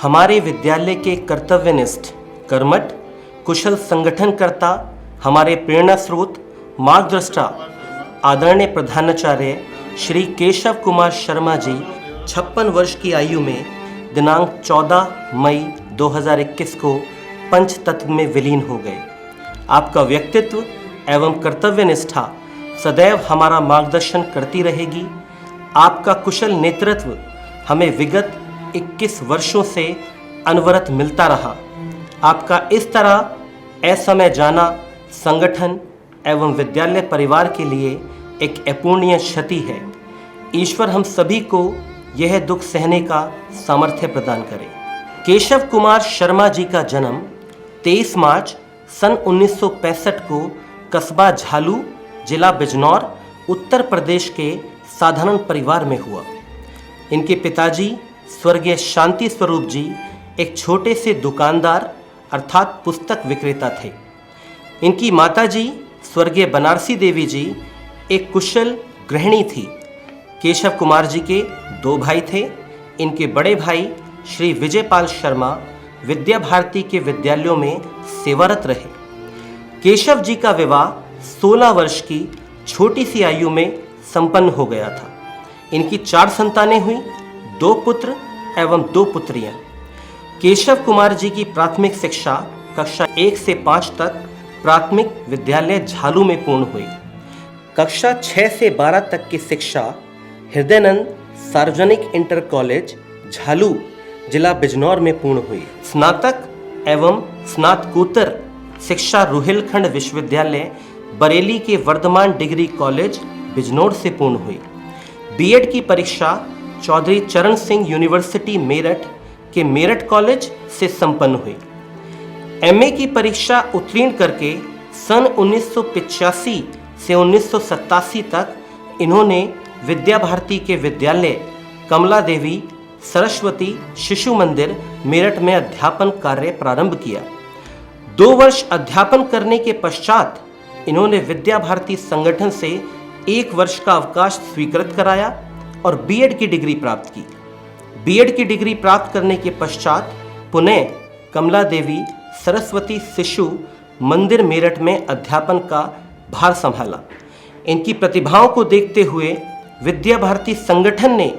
हमारे विद्यालय के कर्तव्यनिष्ठ, कर्मठ, कुशल संगठनकर्ता, हमारे प्रेरणा स्रोत, मार्गदृष्टा, आदरणीय प्रधानाचार्य श्री केशव कुमार शर्मा जी 56 वर्ष की आयु में दिनांक 14 मई 2021 को पंच तत्व में विलीन हो गए। आपका व्यक्तित्व एवं कर्तव्य निष्ठा सदैव हमारा मार्गदर्शन करती रहेगी। आपका कुशल नेतृत्व हमें विगत 21 वर्षों से अनवरत मिलता रहा। आपका इस तरह असमय जाना संगठन एवं विद्यालय परिवार के लिए एक अपूर्णीय क्षति है। ईश्वर हम सभी को यह दुख सहने का सामर्थ्य प्रदान करे। केशव कुमार शर्मा जी का जन्म 23 मार्च सन 1965 को कस्बा झालू, जिला बिजनौर, उत्तर प्रदेश के साधारण परिवार में हुआ। इनके पिताजी स्वर्गीय शांति स्वरूप जी एक छोटे से दुकानदार अर्थात पुस्तक विक्रेता थे। इनकी माताजी स्वर्गीय बनारसी देवी जी एक कुशल गृहिणी थी। केशव कुमार जी के 2 भाई थे। इनके बड़े भाई श्री विजयपाल शर्मा विद्या भारती के विद्यालयों में सेवारत रहे। केशव जी का विवाह 16 वर्ष की छोटी सी आयु में संपन्न हो गया था। इनकी 4 संतानें हुई, 2 पुत्र एवं 2 पुत्रियां। केशव कुमार जी की प्राथमिक शिक्षा कक्षा 1 से 5 तक प्राथमिक विद्यालय झालू में पूर्ण हुई। कक्षा 6 से 12 तक की शिक्षा हृदयानंद सार्वजनिक इंटर कॉलेज झालू, जिला बिजनौर में पूर्ण हुई। स्नातक एवं स्नातकोत्तर शिक्षा रुहेलखंड विश्वविद्यालय बरेली के वर्धमान डिग्री कॉलेज बिजनौर से पूर्ण हुई। बीएड की परीक्षा चौधरी चरण सिंह यूनिवर्सिटी मेरठ के मेरठ कॉलेज से संपन्न हुई। एमए की परीक्षा उत्तीर्ण करके सन 1985 से 1987 तक इन्होंने विद्या भारती के विद्यालय कमला देवी सरस्वती शिशु मंदिर मेरठ में अध्यापन कार्य प्रारंभ किया। 2 वर्ष अध्यापन करने के पश्चात इन्होंने विद्या भारती संगठन से 1 वर्ष का अवकाश स्वीकृत कराया और बीएड की डिग्री प्राप्त की। बीएड की डिग्री प्राप्त करने के पश्चात पुनः कमला देवी सरस्वती शिशु मंदिर मेरठ में अध्यापन का भार संभाला। इनकी प्रतिभाओं को देखते हुए विद्या भारती संगठन ने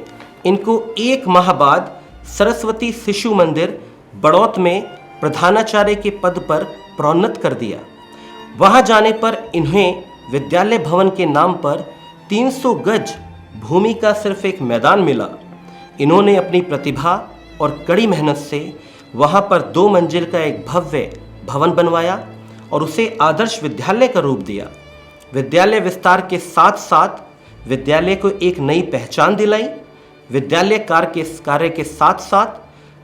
इनको 1 माह बाद सरस्वती शिशु मंदिर बड़ौत में प्रधानाचार्य के पद पर प्रोन्नत कर दिया। वहां जाने पर इन्हें विद्यालय भवन के नाम पर 300 गज भूमि का सिर्फ एक मैदान मिला। इन्होंने अपनी प्रतिभा और कड़ी मेहनत से वहां पर 2 मंजिल का एक भव्य भवन बनवाया और उसे आदर्श विद्यालय का रूप दिया। विद्यालय विस्तार के साथ साथ विद्यालय को एक नई पहचान दिलाई। विद्यालय कार्य के साथ साथ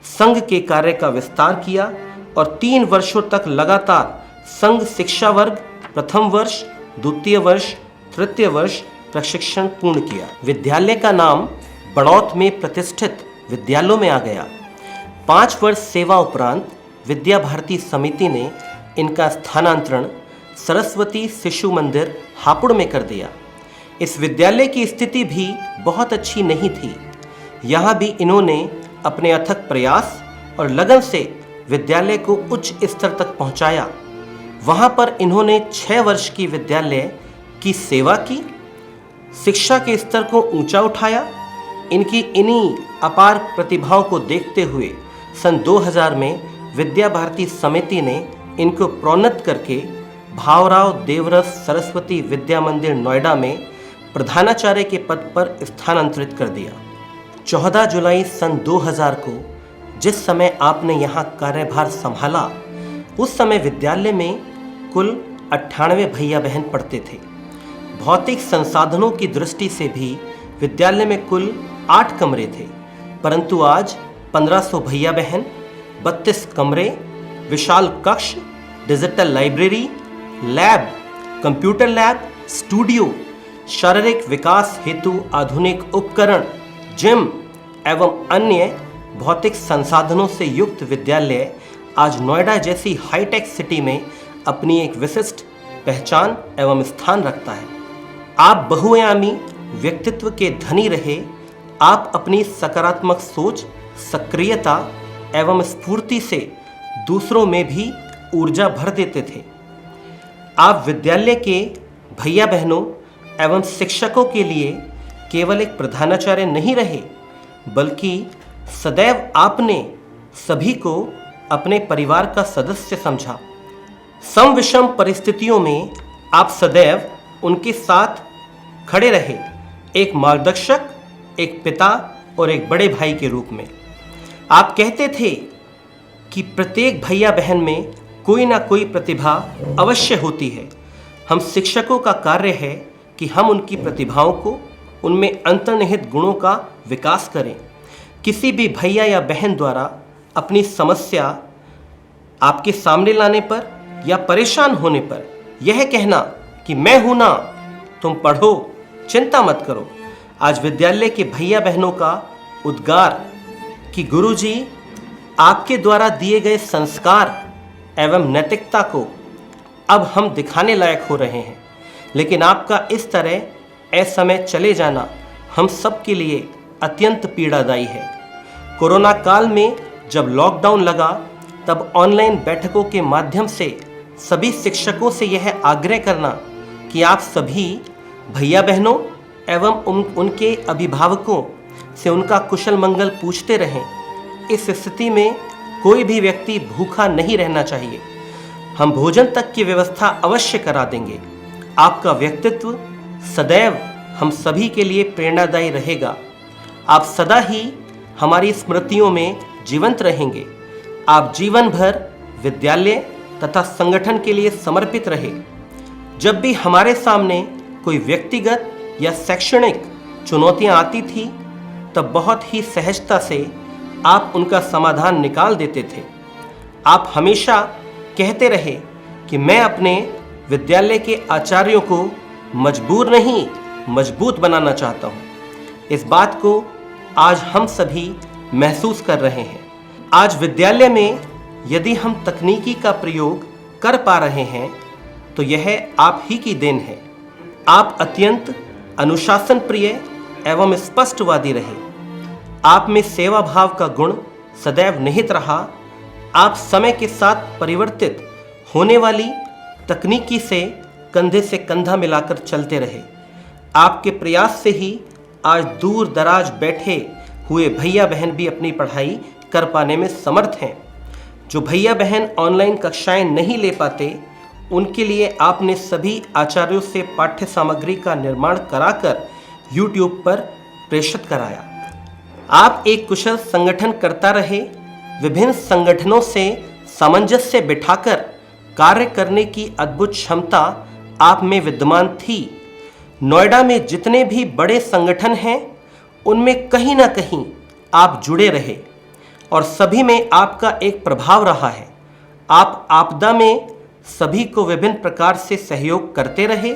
संघ के कार्य का विस्तार किया और 3 वर्षों तक लगातार संघ शिक्षा वर्ग प्रथम वर्ष, द्वितीय वर्ष, तृतीय वर्ष प्रशिक्षण पूर्ण किया। विद्यालय का नाम बड़ौत में प्रतिष्ठित विद्यालयों में आ गया। 5 वर्ष सेवा उपरांत विद्या भारती समिति ने इनका स्थानांतरण सरस्वती शिशु मंदिर हापुड़ में कर दिया। इस विद्यालय की स्थिति भी बहुत अच्छी नहीं थी। यहाँ भी इन्होंने अपने अथक प्रयास और लगन से विद्यालय को उच्च स्तर तक पहुँचाया। वहाँ पर इन्होंने 6 वर्ष की विद्यालय की सेवा की, शिक्षा के स्तर को ऊंचा उठाया। इनकी इन्हीं अपार प्रतिभाओं को देखते हुए सन 2000 में विद्या भारती समिति ने इनको प्रोन्नत करके भावराव देवरस सरस्वती विद्या मंदिर नोएडा में प्रधानाचार्य के पद पर स्थानांतरित कर दिया। 14 जुलाई सन 2000 को जिस समय आपने यहाँ कार्यभार संभाला, उस समय विद्यालय में कुल 98 भैया बहन पढ़ते थे। भौतिक संसाधनों की दृष्टि से भी विद्यालय में कुल 8 कमरे थे, परंतु आज 1500 भैया बहन, 32 कमरे, विशाल कक्ष, digital library, lab, computer lab, studio, शारीरिक विकास हेतु आधुनिक उपकरण, जिम एवं अन्य भौतिक संसाधनों से युक्त विद्यालय आज नोएडा जैसी हाईटेक सिटी में अपनी एक विशिष्ट पहचान एवं स्थान रखता है। आप बहुआयामी व्यक्तित्व के धनी रहे। आप अपनी सकारात्मक सोच, सक्रियता एवं स्फूर्ति से दूसरों में भी ऊर्जा भर देते थे। आप विद्यालय के भैया बहनों एवं शिक्षकों के लिए केवल एक प्रधानाचार्य नहीं रहे, बल्कि सदैव आपने सभी को अपने परिवार का सदस्य समझा। सम विषम परिस्थितियों में आप सदैव उनके साथ खड़े रहे, एक मार्गदर्शक, एक पिता और एक बड़े भाई के रूप में। आप कहते थे कि प्रत्येक भैया बहन में कोई ना कोई प्रतिभा अवश्य होती है। हम शिक्षकों का कार्य है कि हम उनकी प्रतिभाओं को, उनमें अंतर्निहित गुणों का विकास करें। किसी भी भैया या बहन द्वारा अपनी समस्या आपके सामने लाने पर या परेशान होने पर यह कहना कि मैं हूं ना, तुम पढ़ो, चिंता मत करो। आज विद्यालय के भैया बहनों का उद्गार कि गुरुजी आपके द्वारा दिए गए संस्कार एवं नैतिकता को अब हम दिखाने लायक हो रहे हैं, लेकिन आपका इस तरह असमय चले जाना हम सब के लिए अत्यंत पीड़ादायी है। कोरोना काल में जब लॉकडाउन लगा, तब ऑनलाइन बैठकों के माध्यम से सभी शिक्षकों से यह आग्रह करना कि आप सभी भैया बहनों एवं उनके अभिभावकों से उनका कुशल मंगल पूछते रहें। इस स्थिति में कोई भी व्यक्ति भूखा नहीं रहना चाहिए। हम भोजन तक की व्यवस्था अवश्य करा देंगे। आपका व्यक्तित्व सदैव हम सभी के लिए प्रेरणादायी रहेगा। आप सदा ही हमारी स्मृतियों में जीवंत रहेंगे। आप जीवन भर विद्यालय तथा संगठन के लिए समर्पित रहे। जब भी हमारे सामने कोई व्यक्तिगत या शैक्षणिक चुनौतियां आती थी, तब बहुत ही सहजता से आप उनका समाधान निकाल देते थे। आप हमेशा कहते रहे कि मैं अपने विद्यालय के आचार्यों को मजबूर नहीं, मजबूत बनाना चाहता हूँ। इस बात को आज हम सभी महसूस कर रहे हैं। आज विद्यालय में यदि हम तकनीकी का प्रयोग कर पा रहे हैं, तो यह आप ही की देन है। आप अत्यंत अनुशासन प्रिय एवं स्पष्टवादी रहे। आप में सेवा भाव का गुण सदैव निहित रहा। आप समय के साथ परिवर्तित होने वाली तकनीकी से कंधे से कंधा मिलाकर चलते रहे। आपके प्रयास से ही आज दूर दराज बैठे हुए भैया बहन भी अपनी पढ़ाई कर पाने में समर्थ हैं। जो भैया बहन ऑनलाइन कक्षाएं नहीं ले पाते, उनके लिए आपने सभी आचार्यों से पाठ्य सामग्री का निर्माण कराकर YouTube पर प्रेषित कराया। आप एक कुशल संगठन करता रहे। विभिन्न संगठनों से सामंजस्य बिठाकर कार्य करने की अद्भुत क्षमता आप में विद्यमान थी। नोएडा में जितने भी बड़े संगठन हैं, उनमें कहीं ना कहीं आप जुड़े रहे और सभी में आपका एक प्रभाव रहा है। आप आपदा में सभी को विभिन्न प्रकार से सहयोग करते रहे।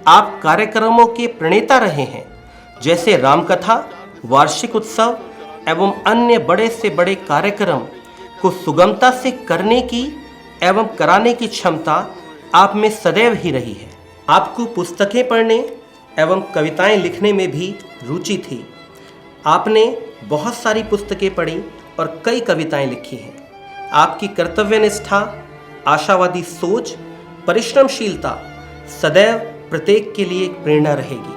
आप कार्यक्रमों के प्रणेता रहे हैं, जैसे रामकथा, वार्षिक उत्सव एवं अन्य बड़े से बड़े कार्यक्रम को सुगमता से करने की एवं कराने की क्षमता आप में सदैव ही रही है। आपको पुस्तकें पढ़ने एवं कविताएं लिखने में भी रुचि थी। आपने बहुत सारी पुस्तकें पढ़ी और कई कविताएं लिखी हैं। आपकी कर्तव्यनिष्ठा, आशावादी सोच, परिश्रमशीलता सदैव प्रत्येक के लिए एक प्रेरणा रहेगी।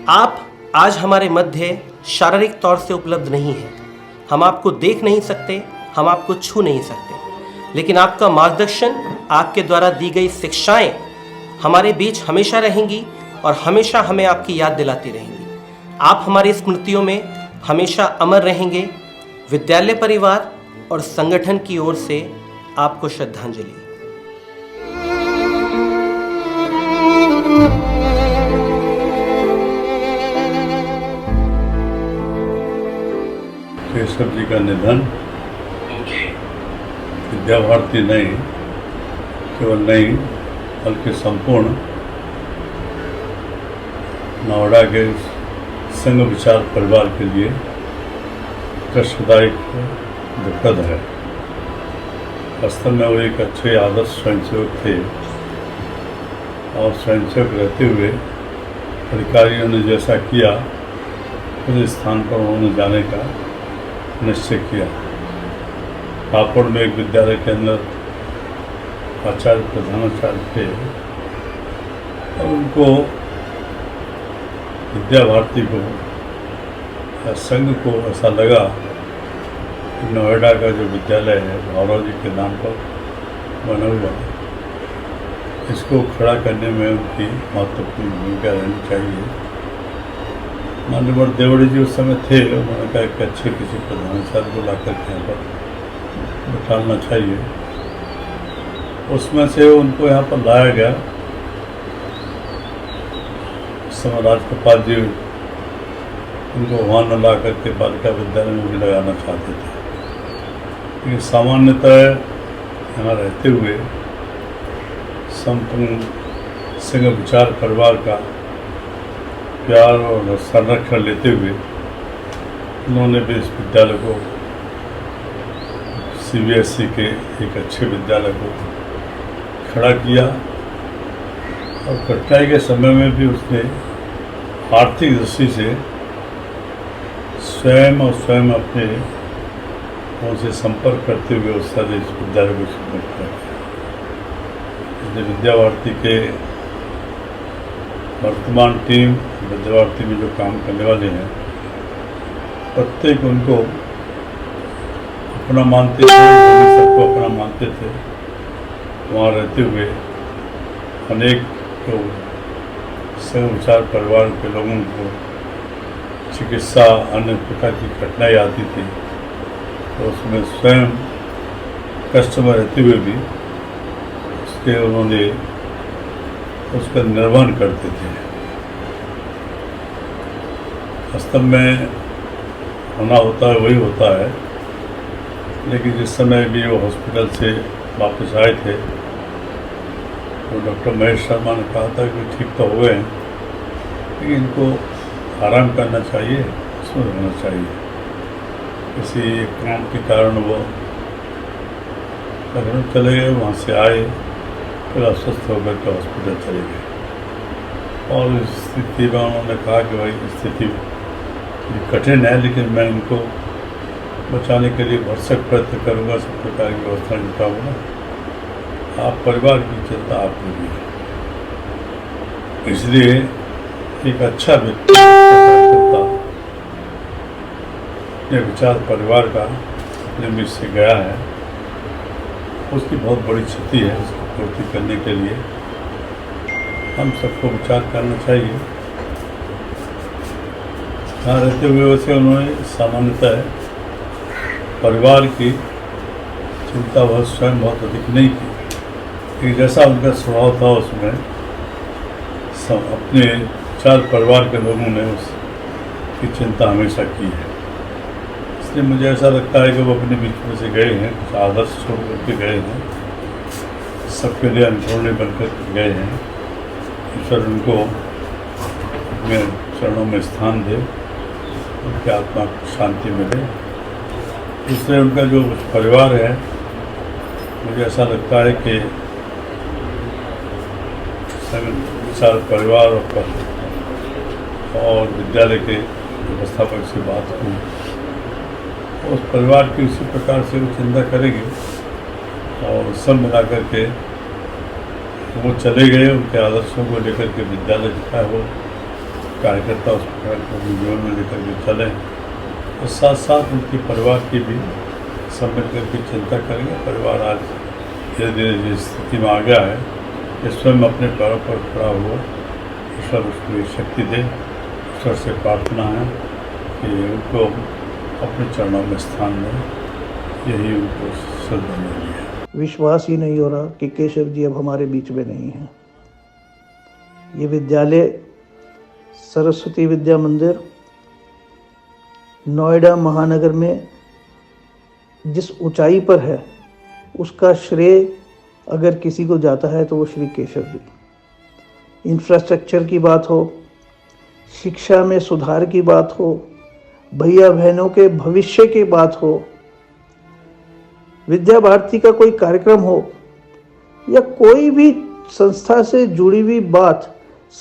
आप आज हमारे मध्य शारीरिक तौर से उपलब्ध नहीं हैं। हम आपको देख नहीं सकते, हम आपको छू नहीं सकते, लेकिन आपका मार्गदर्शन, आपके द्वारा दी गई शिक्षाएं हमारे बीच हमेशा रहेंगी और हमेशा हमें आपकी याद दिलाती रहेंगी। आप हमारी स्मृतियों में हमेशा अमर रहेंगे। विद्यालय परिवार और संगठन की ओर से आपको श्रद्धांजलि। केशव जी का निधन विद्या भारती नहीं, केवल नहीं बल्कि संपूर्ण नोएडा के संघ विचार परिवार के लिए कष्टदायक, दुखद है। वास्तव में वो एक अच्छे आदर्श स्वयंसेवक थे और स्वयंसेवक रहते हुए अधिकारियों ने जैसा किया, उस स्थान पर उन्होंने जाने का निश्चय किया। हापुड़ में एक विद्यालय के अंदर आचार्य प्रधानाचार्य थे और उनको विद्या भारती को या संघ को ऐसा लगा कि नोएडा का जो विद्यालय है भावराव जी के नाम पर बना हुआ, इसको खड़ा करने में उनकी महत्वपूर्ण भूमिका रहनी चाहिए। माननीय देवड़ी जी उस समय थे, उन्होंने कहा कि अच्छे किसी प्रधानाचार्य को लाकर के यहाँ पर बिठाना चाहिए। उसमें से उनको यहाँ पर लाया गया। उस समय राजगोपाल जी उनको वहाँ न ला करके बालिका विद्यालय में भी लगाना चाहते थे, लेकिन सामान्यतः यहाँ रहते हुए संपूर्ण संघ विचार परिवार का प्यार और संरक्षण लेते हुए उन्होंने भी इस विद्यालय को CBSE के एक अच्छे विद्यालय को खड़ा किया और कठिनाई के समय में भी उसने आर्थिक दृष्टि से स्वयं अपने उनसे संपर्क करते हुए उस तरह इस विद्यालय को शुरू किया। इसलिए विद्या भारती के वर्तमान टीम विद्या भारती में जो काम करने वाले हैं, प्रत्येक उनको अपना मानते थे, सबको अपना मानते थे। वहाँ रहते हुए अनेक तो संघ विचार परिवार के लोगों को चिकित्सा अन्य प्रकार की कठिनाई आती थी, तो उसमें स्वयं कष्ट में रहते हुए भी उसके उन्होंने उसका निर्वहन करते थे। वास्तव में होना होता है वही होता है, लेकिन जिस समय भी वो हॉस्पिटल से वापस आए थे तो डॉक्टर महेश शर्मा ने कहा था कि ठीक तो हुए हैं, लेकिन इनको आराम करना चाहिए, इसमें रहना चाहिए। किसी काम के कारण वो लखनऊ चले गए, वहाँ से आए, फिर अस्वस्थ होकर के हॉस्पिटल चले गए और इस स्थिति में उन्होंने कहा कि भाई स्थिति कठिन है, लेकिन मैं इनको बचाने के लिए भरसक प्रयत्न करूँगा, सब प्रकार की व्यवस्था जुटाऊँगा। आप परिवार की चिंता आप लीजिए। इसलिए एक अच्छा व्यक्ति अपने विचार परिवार का अपने बीच से गया है, उसकी बहुत बड़ी क्षति है। उसकी पूर्ति करने के लिए हम सबको विचार करना चाहिए। यहाँ रहते हुए वैसे उन्होंने सामान्यतः परिवार की चिंता वह स्वयं बहुत अधिक नहीं की, लेकिन जैसा उनका स्वभाव था उसमें अपने चार परिवार के लोगों ने उसकी चिंता हमेशा की है। इसलिए मुझे ऐसा लगता है कि वो अपने बीच में से गए हैं, कुछ आदर्श छोड़ करके गए हैं, सबके लिए अनुकरणीय बनकर गए हैं। ईश्वर उनको अपने चरणों में स्थान दे, उनकी आत्मा को शांति मिले। इसलिए उनका जो परिवार है, मुझे ऐसा लगता है कि विचार परिवार और विद्यालय के व्यवस्थापक से बात हुई, उस परिवार की उसी प्रकार से वो चिंता करेंगे और सब मिला करके वो चले गए। उनके आदर्शों को लेकर के विद्यालय का वो कार्यकर्ता उस प्रकार को जीवन में लेकर के चले, और साथ साथ उनके परिवार की भी सब मिल करके चिंता करेंगे। परिवार आज धीरे धीरे जिस स्थिति में आ गया है, स्वयं अपने पैरों पर खड़ा हुआ, ईश्वर उसको ये शक्ति दे। ईश्वर से प्रार्थना है कि उनको अपने चरणों में स्थान दें, यही उनको श्रद्धांजलि है। विश्वास ही नहीं हो रहा कि केशव जी अब हमारे बीच में नहीं हैं। ये विद्यालय सरस्वती विद्या मंदिर नोएडा महानगर में जिस ऊंचाई पर है, उसका श्रेय अगर किसी को जाता है तो वो श्री केशव जी। इंफ्रास्ट्रक्चर की बात हो, शिक्षा में सुधार की बात हो, भैया बहनों के भविष्य की बात हो, विद्या भारती का कोई कार्यक्रम हो या कोई भी संस्था से जुड़ी हुई बात,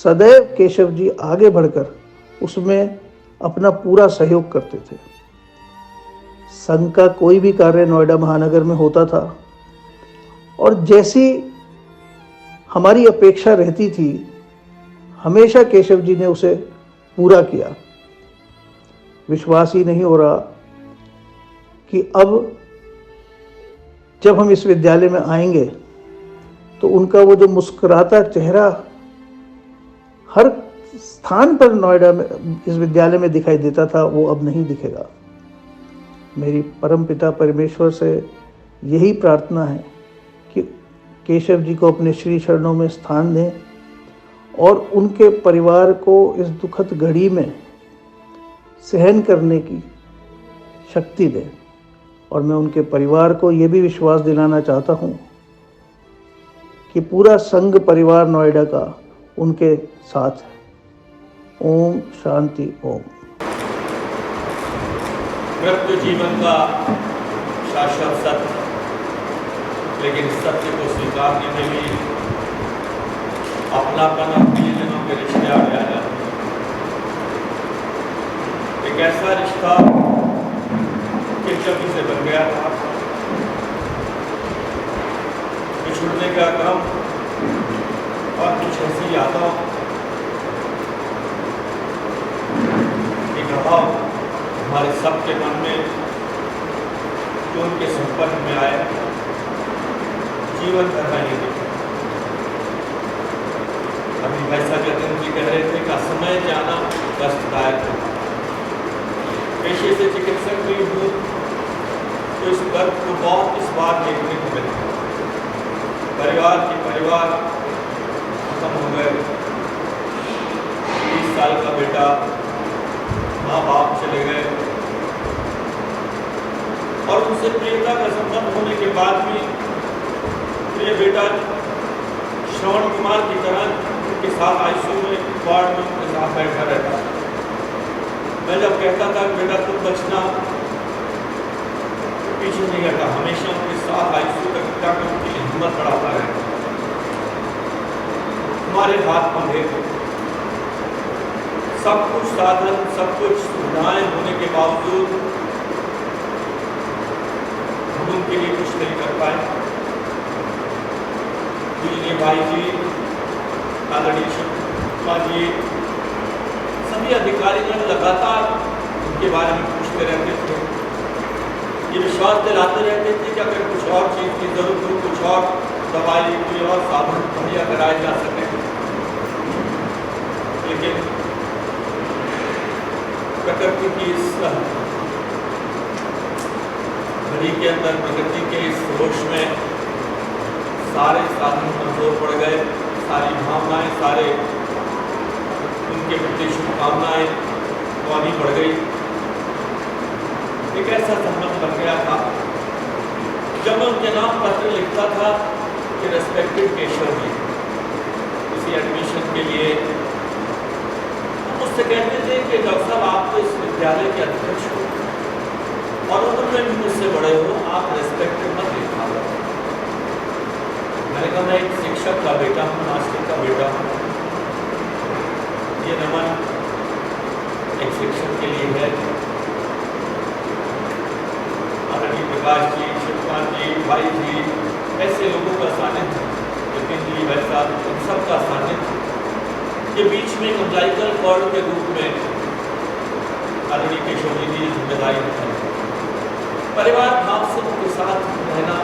सदैव केशव जी आगे बढ़कर उसमें अपना पूरा सहयोग करते थे। संघ का कोई भी कार्य नोएडा महानगर में होता था और जैसी हमारी अपेक्षा रहती थी, हमेशा केशव जी ने उसे पूरा किया। विश्वास ही नहीं हो रहा कि अब जब हम इस विद्यालय में आएंगे तो उनका वो जो मुस्कुराता चेहरा हर स्थान पर नोएडा में, इस विद्यालय में दिखाई देता था, वो अब नहीं दिखेगा। मेरी परमपिता परमेश्वर से यही प्रार्थना है कि केशव जी को अपने श्री चरणों में स्थान दें और उनके परिवार को इस दुखद घड़ी में सहन करने की शक्ति दें। और मैं उनके परिवार को ये भी विश्वास दिलाना चाहता हूँ कि पूरा संघ परिवार नोएडा का उनके साथ है। ओम शांति ओम। मृत्यु जीवन का शाश्वत सत्य, लेकिन इस सत्य को स्वीकारने में भी अपनापन और प्रियजनों के रिश्ते आ जाते हैं। एक ऐसा रिश्ता केशव से बन गया था, बिछुड़ने का क्रम और कुछ ऐसी यादों की प्रभाव हमारे सबके मन में जो उनके संपर्क में आए, जीवन भर रहेंगे। अभी वैसा जतिन जी कह रहे थे कि समय जाना कष्टदायक है। पेशे से चिकित्सक भी हूँ तो इस दर्द को बहुत इस बार देखने को मिलता है। परिवार खत्म हो गए। 20 साल का बेटा, माँ बाप चले गए और उनसे प्रियता का संबंध होने के बाद भी प्रिय बेटा श्रवण कुमार की तरह उनके साथ आईसीयू में वार्ड में उनके साथ बैठा रहता। मैं जब कहता था कि बेटा तुम बचना, पीछे नहीं हटा, हमेशा उनके साथ आईसीयू तक जाकर उनकी हिम्मत बढ़ाता रहता। हमारे हाथ पंधे सब कुछ साधन, सब कुछ सुविधाएं होने के बावजूद हम उनके लिए कुछ नहीं कर पाए। पूजनीय भाई जी, आदरणीय शर्मा जी, सभी अधिकारीगण लगातार उनके बारे में पूछते रहते थे। ये विश्वास दिलाते रहते थे कि अगर कुछ और चीज़ की जरूरत हो, कुछ और दवाई, कोई और साधन मुहैया कराए जा सके। लेकिन प्रकृति की इस घड़ी के अंदर, प्रकृति के इस रोष में सारे साधन कमजोर पड़ गए। सारी भावनाएं, सारे उनके प्रति शुभकामनाएं कमी पड़ गई। एक ऐसा संबंध बन गया था जब मैं उनके नाम पत्र लिखता था कि रेस्पेक्टेड केशव जी, किसी एडमिशन के लिए मुझसे कहते थे कि डॉक्टर साहब आप तो इस विद्यालय के अध्यक्ष हो और उम्र में भी मुझसे बड़े हो, आप रेस्पेक्टेड मत लिखा। मैंने कहा मैं एक शिक्षक का बेटा हूँ, मास्टर का बेटा हूँ। ये नमन एक शिक्षक के लिए है। आदरणीय प्रकाश जी, शिवपाल जी, भाई जी, ऐसे लोगों का सानिध्य, नितिन जी, वैसा इन सब का सानिध्य के बीच में एक अम्बलाइकल कॉर्ड के रूप में आदरणीय केशव जी की जिम्मेदारी है। परिवार भाव से उनके साथ रहना।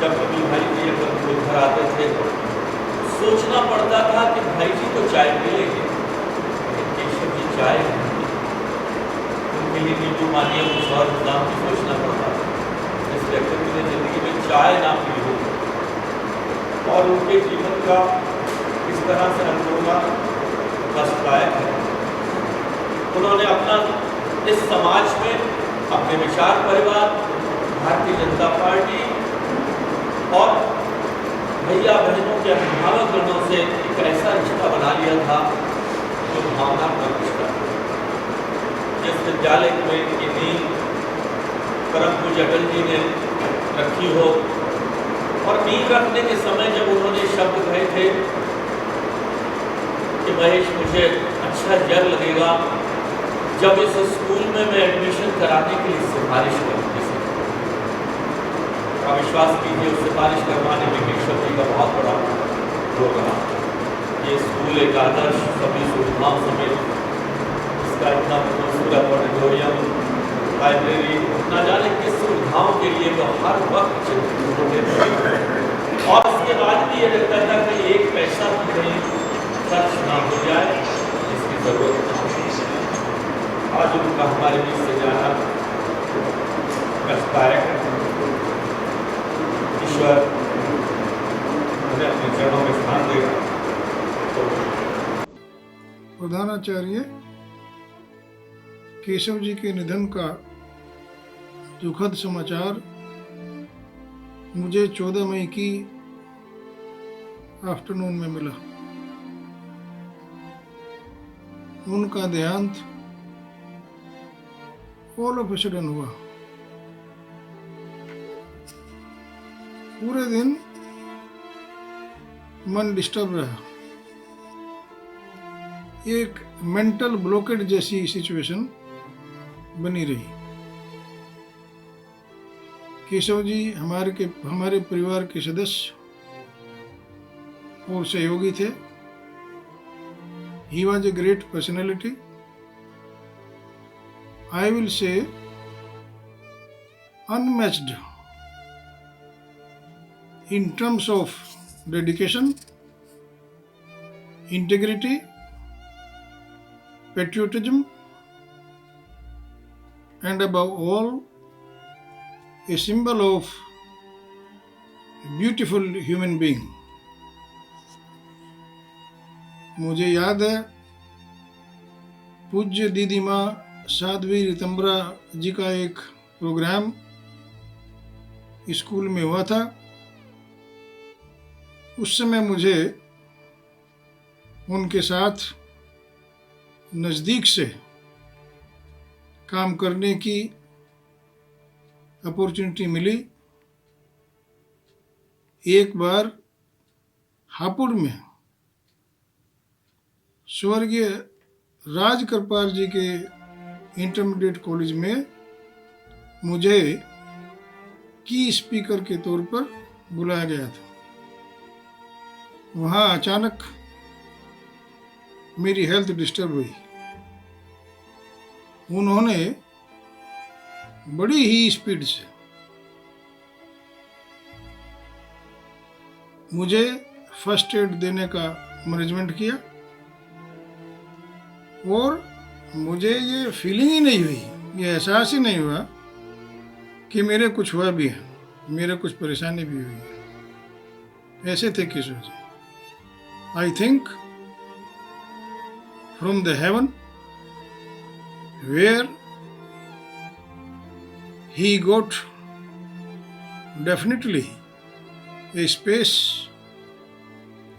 जब कभी भाई जी अपने घर आते थे तो सोचना पड़ता था कि भाई जी तो चाय पी लेंगे, लेकिन केशव जी चाय उनके लिए नींबू पानी कुछ और नाम भी सोचना पड़ता था। इस व्यक्ति ने जिंदगी में चाय ना पी हो और उनके जीवन का इस तरह से अनुभवना कष्टदायक है। उन्होंने अपना इस समाज में अपने विचार परिवार, भारतीय जनता पार्टी और भैया बहनों के अभिभावक गणों से एक ऐसा रिश्ता बना लिया था जो भावनात्मक रिश्ता। जिस विद्यालय में की नींव परम पूज्य अटल जी ने रखी हो और नींव रखने के समय जब उन्होंने शब्द कहे थे कि महेश मुझे अच्छा जग लगेगा जब इस स्कूल में मैं एडमिशन कराने के लिए सिफारिश करूँ किसी का, विश्वास कीजिए उस सिफारिश करवाने में केशव जी का बहुत बड़ा रोल रहा। ये स्कूल एक आदर्श सभी सुविधाओं समेत, इसका इतना खूबसूरत ऑडिटोरियम, लाइब्रेरी, न जाने किस सुविधाओं के लिए तो हर वक्त चिंतित होते थे। और इसके बाद भी ये लगता था कि एक पैसा भी कहीं खर्च ना हो जाए, इसकी ज़रूरत ना हो। आज उनका हमारे बीच से जाना कष्टदायक है। ईश्वर उन्हें अपने चरणों में स्थान देगा। तो प्रधानाचार्य केशव जी के निधन का दुखद समाचार मुझे 14 मई की आफ्टरनून में मिला। उनका देहांत ऑल ऑफ अ सडन हुआ। पूरे दिन मन डिस्टर्ब रहा। एक मेंटल ब्लॉकेड जैसी सिचुएशन बनी रही। केशव जी हमारे परिवार के सदस्य और सहयोगी थे। He was a great personality. I will say unmatched in terms of dedication, integrity, patriotism, and above all, a symbol of a beautiful human being. मुझे याद है पूज्य दीदी माँ साध्वी रितंबरा जी का एक प्रोग्राम स्कूल में हुआ था। उस समय मुझे उनके साथ नज़दीक से काम करने की अपॉर्चुनिटी मिली। एक बार हापुड़ में स्वर्गीय राज कृपाल जी के इंटरमीडिएट कॉलेज में मुझे की स्पीकर के तौर पर बुलाया गया था। वहाँ अचानक मेरी हेल्थ डिस्टर्ब हुई। उन्होंने बड़ी ही स्पीड से मुझे फर्स्ट एड देने का मैनेजमेंट किया और मुझे ये फीलिंग ही नहीं हुई, ये एहसास ही नहीं हुआ कि मेरे कुछ हुआ भी है, मेरे कुछ परेशानी भी हुई है। ऐसे थे Keshav ji. I think from the heaven where he got definitely a space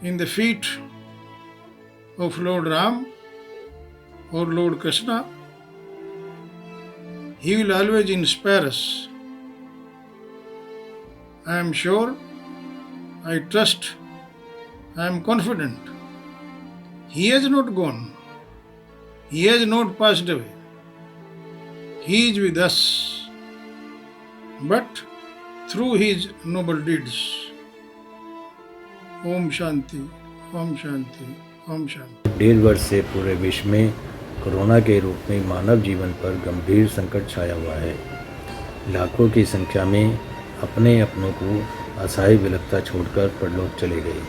in the feet of Lord Ram or Lord Krishna. He will always inspire us. I am sure, I trust, I am confident. He has not gone. He has not passed away. He is with us. But through his noble deeds. Om Shanti, Om Shanti, Om Shanti. 1.5 वर्ष से पूरे विश्व में corona के रूप में मानव जीवन पर गंभीर संकट छाया हुआ है। लाखों की संख्या में अपने अपनों को असहाय विलकता छोड़कर परलोक चले गए।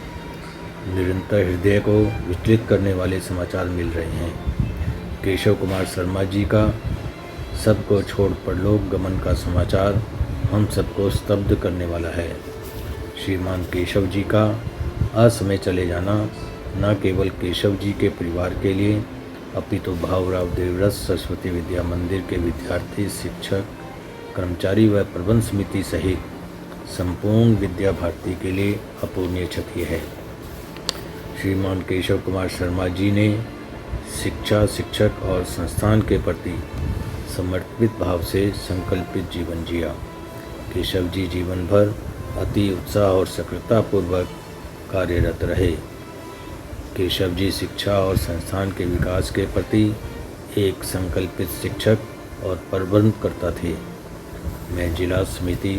निरंतर हृदय को विचलित करने वाले समाचार मिल रहे हैं। केशव कुमार शर्मा जी का सबको छोड़ परलोक गमन का समाचार हम सबको स्तब्ध करने वाला है। श्रीमान केशव जी का असमय चले जाना न केवल केशव जी के परिवार के लिए अपितु भावराव देवव्रत सरस्वती विद्या मंदिर के विद्यार्थी, शिक्षक, कर्मचारी व प्रबंध समिति सहित संपूर्ण विद्या भारती के लिए अपूर्णीय क्षति है। श्रीमान केशव कुमार शर्मा जी ने शिक्षा, शिक्षक और संस्थान के प्रति समर्पित भाव से संकल्पित जीवन जिया। केशव जी जीवन भर अति उत्साह और सक्रियतापूर्वक कार्यरत रहे। केशव जी शिक्षा और संस्थान के विकास के प्रति एक संकल्पित शिक्षक और प्रबंधकर्ता थे। मैं जिला समिति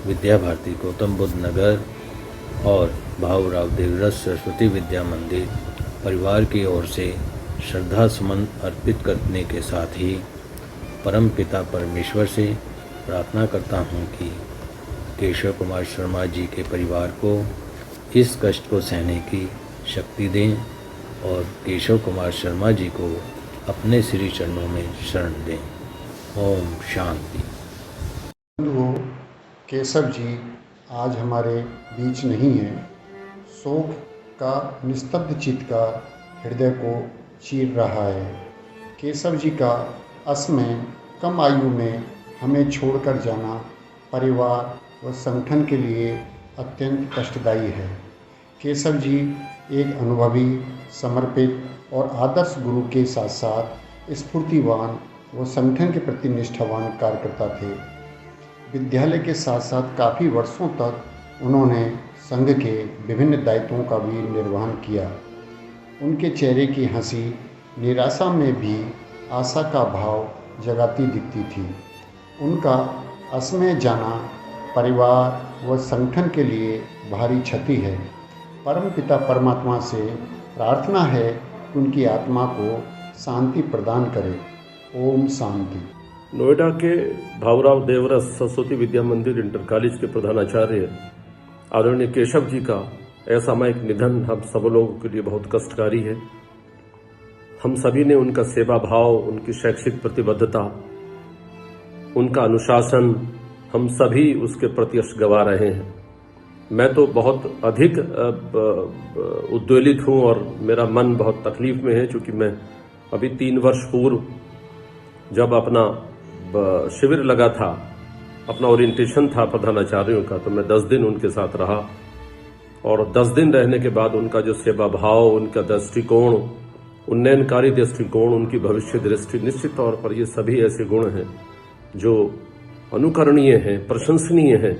विद्या भारती गौतम बुद्ध नगर और भाऊराव देवरस सरस्वती विद्या मंदिर परिवार की ओर से श्रद्धा सुमन अर्पित करने के साथ ही परम पिता परमेश्वर से प्रार्थना करता हूँ कि केशव कुमार शर्मा जी के परिवार को इस कष्ट को सहने की शक्ति दें और केशव कुमार शर्मा जी को अपने श्री चरणों में शरण दें। ओम शांति। वो केशव जी आज हमारे बीच नहीं है। शोक का निस्तब्ध चित्कार हृदय को चीर रहा है। केशव जी का असमय कम आयु में हमें छोड़कर जाना परिवार व संगठन के लिए अत्यंत कष्टदायी है। केशव जी एक अनुभवी, समर्पित और आदर्श गुरु के साथ साथ स्फूर्तिवान व संगठन के प्रति निष्ठावान कार्यकर्ता थे। विद्यालय के साथ साथ काफ़ी वर्षों तक उन्होंने संघ के विभिन्न दायित्वों का भी निर्वहन किया। उनके चेहरे की हंसी निराशा में भी आशा का भाव जगाती दिखती थी। उनका असमय जाना परिवार व संगठन के लिए भारी क्षति है। परम पिता परमात्मा से प्रार्थना है कि उनकी आत्मा को शांति प्रदान करे। ओम शांति। नोएडा के भाऊराव देवरस सरस्वती विद्या मंदिर इंटर कॉलेज के प्रधानाचार्य आदरणीय केशव जी का असामयिक निधन हम सब लोगों के लिए बहुत कष्टकारी है। हम सभी ने उनका सेवा भाव, उनकी शैक्षिक प्रतिबद्धता, उनका अनुशासन, हम सभी उसके प्रति यश गवा रहे हैं। मैं तो बहुत अधिक उद्वेलित हूं और मेरा मन बहुत तकलीफ में है, क्योंकि मैं अभी 3 वर्ष पूर्व जब अपना शिविर लगा था, अपना ओरिएंटेशन था प्रधानाचार्यों का, तो मैं 10 दिन उनके साथ रहा और 10 दिन रहने के बाद उनका जो सेवा भाव, उनका दृष्टिकोण, उन्नयनकारी दृष्टिकोण, उनकी भविष्य दृष्टि, निश्चित तौर पर ये सभी ऐसे गुण हैं जो अनुकरणीय हैं, प्रशंसनीय हैं।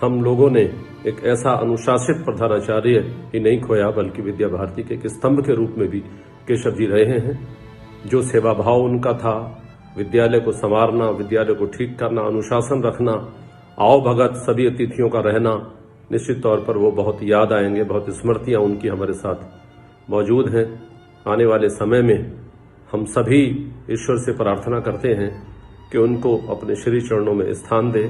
हम लोगों ने एक ऐसा अनुशासित प्रधानाचार्य ही नहीं खोया, बल्कि विद्या भारती के एक स्तंभ के रूप में भी केशव जी रहे हैं। जो सेवा भाव उनका था, विद्यालय को संवारना, विद्यालय को ठीक करना, अनुशासन रखना, आओ भगत सभी अतिथियों का रहना, निश्चित तौर पर वो बहुत याद आएंगे। बहुत स्मृतियां उनकी हमारे साथ मौजूद हैं। आने वाले समय में हम सभी ईश्वर से प्रार्थना करते हैं कि उनको अपने श्री चरणों में स्थान दे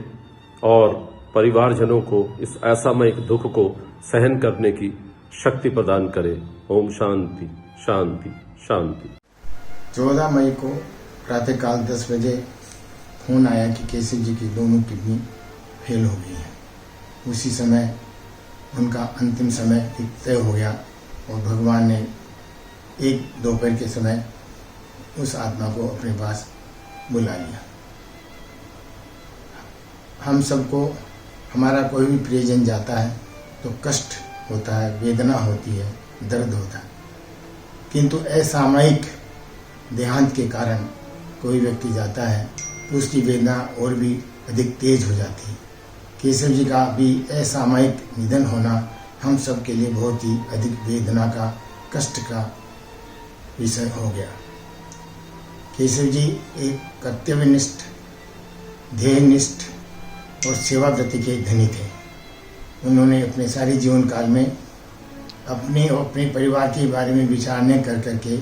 और परिवारजनों को इस असामयिक दुख को सहन करने की शक्ति प्रदान करे। ओम शांति शांति शांति। 14 मई को प्रातःकाल 10 बजे फोन आया कि केशव जी की दोनों किडनी फेल हो गई है। उसी समय उनका अंतिम समय तय हो गया और भगवान ने एक दोपहर के समय उस आत्मा को अपने पास बुला लिया। हम सबको, हमारा कोई भी प्रियजन जाता है तो कष्ट होता है, वेदना होती है, दर्द होता है, किंतु असामयिक देहांत के कारण कोई व्यक्ति जाता है तो उसकी वेदना और भी अधिक तेज हो जाती है। केशव जी का भी असामयिक निधन होना हम सब के लिए बहुत ही अधिक वेदना का, कष्ट का विषय हो गया। केशव जी एक कर्तव्यनिष्ठ, ध्येयनिष्ठ और सेवाव्रति के धनी थे। उन्होंने अपने सारे जीवन काल में अपने और अपने परिवार के बारे में विचार न कर करके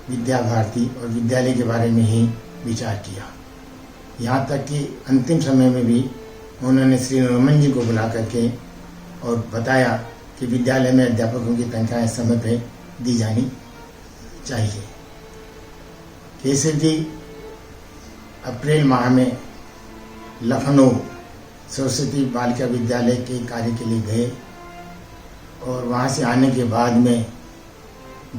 विद्या भारती और विद्यालय के बारे में ही विचार किया। यहाँ तक कि अंतिम समय में भी उन्होंने श्री रमन जी को बुला करके और बताया कि विद्यालय में अध्यापकों की तनख्वाहें समय पर दी जानी चाहिए। केशव जी अप्रैल माह में लखनऊ सरस्वती बालिका विद्यालय के कार्य के लिए गए और वहाँ से आने के बाद में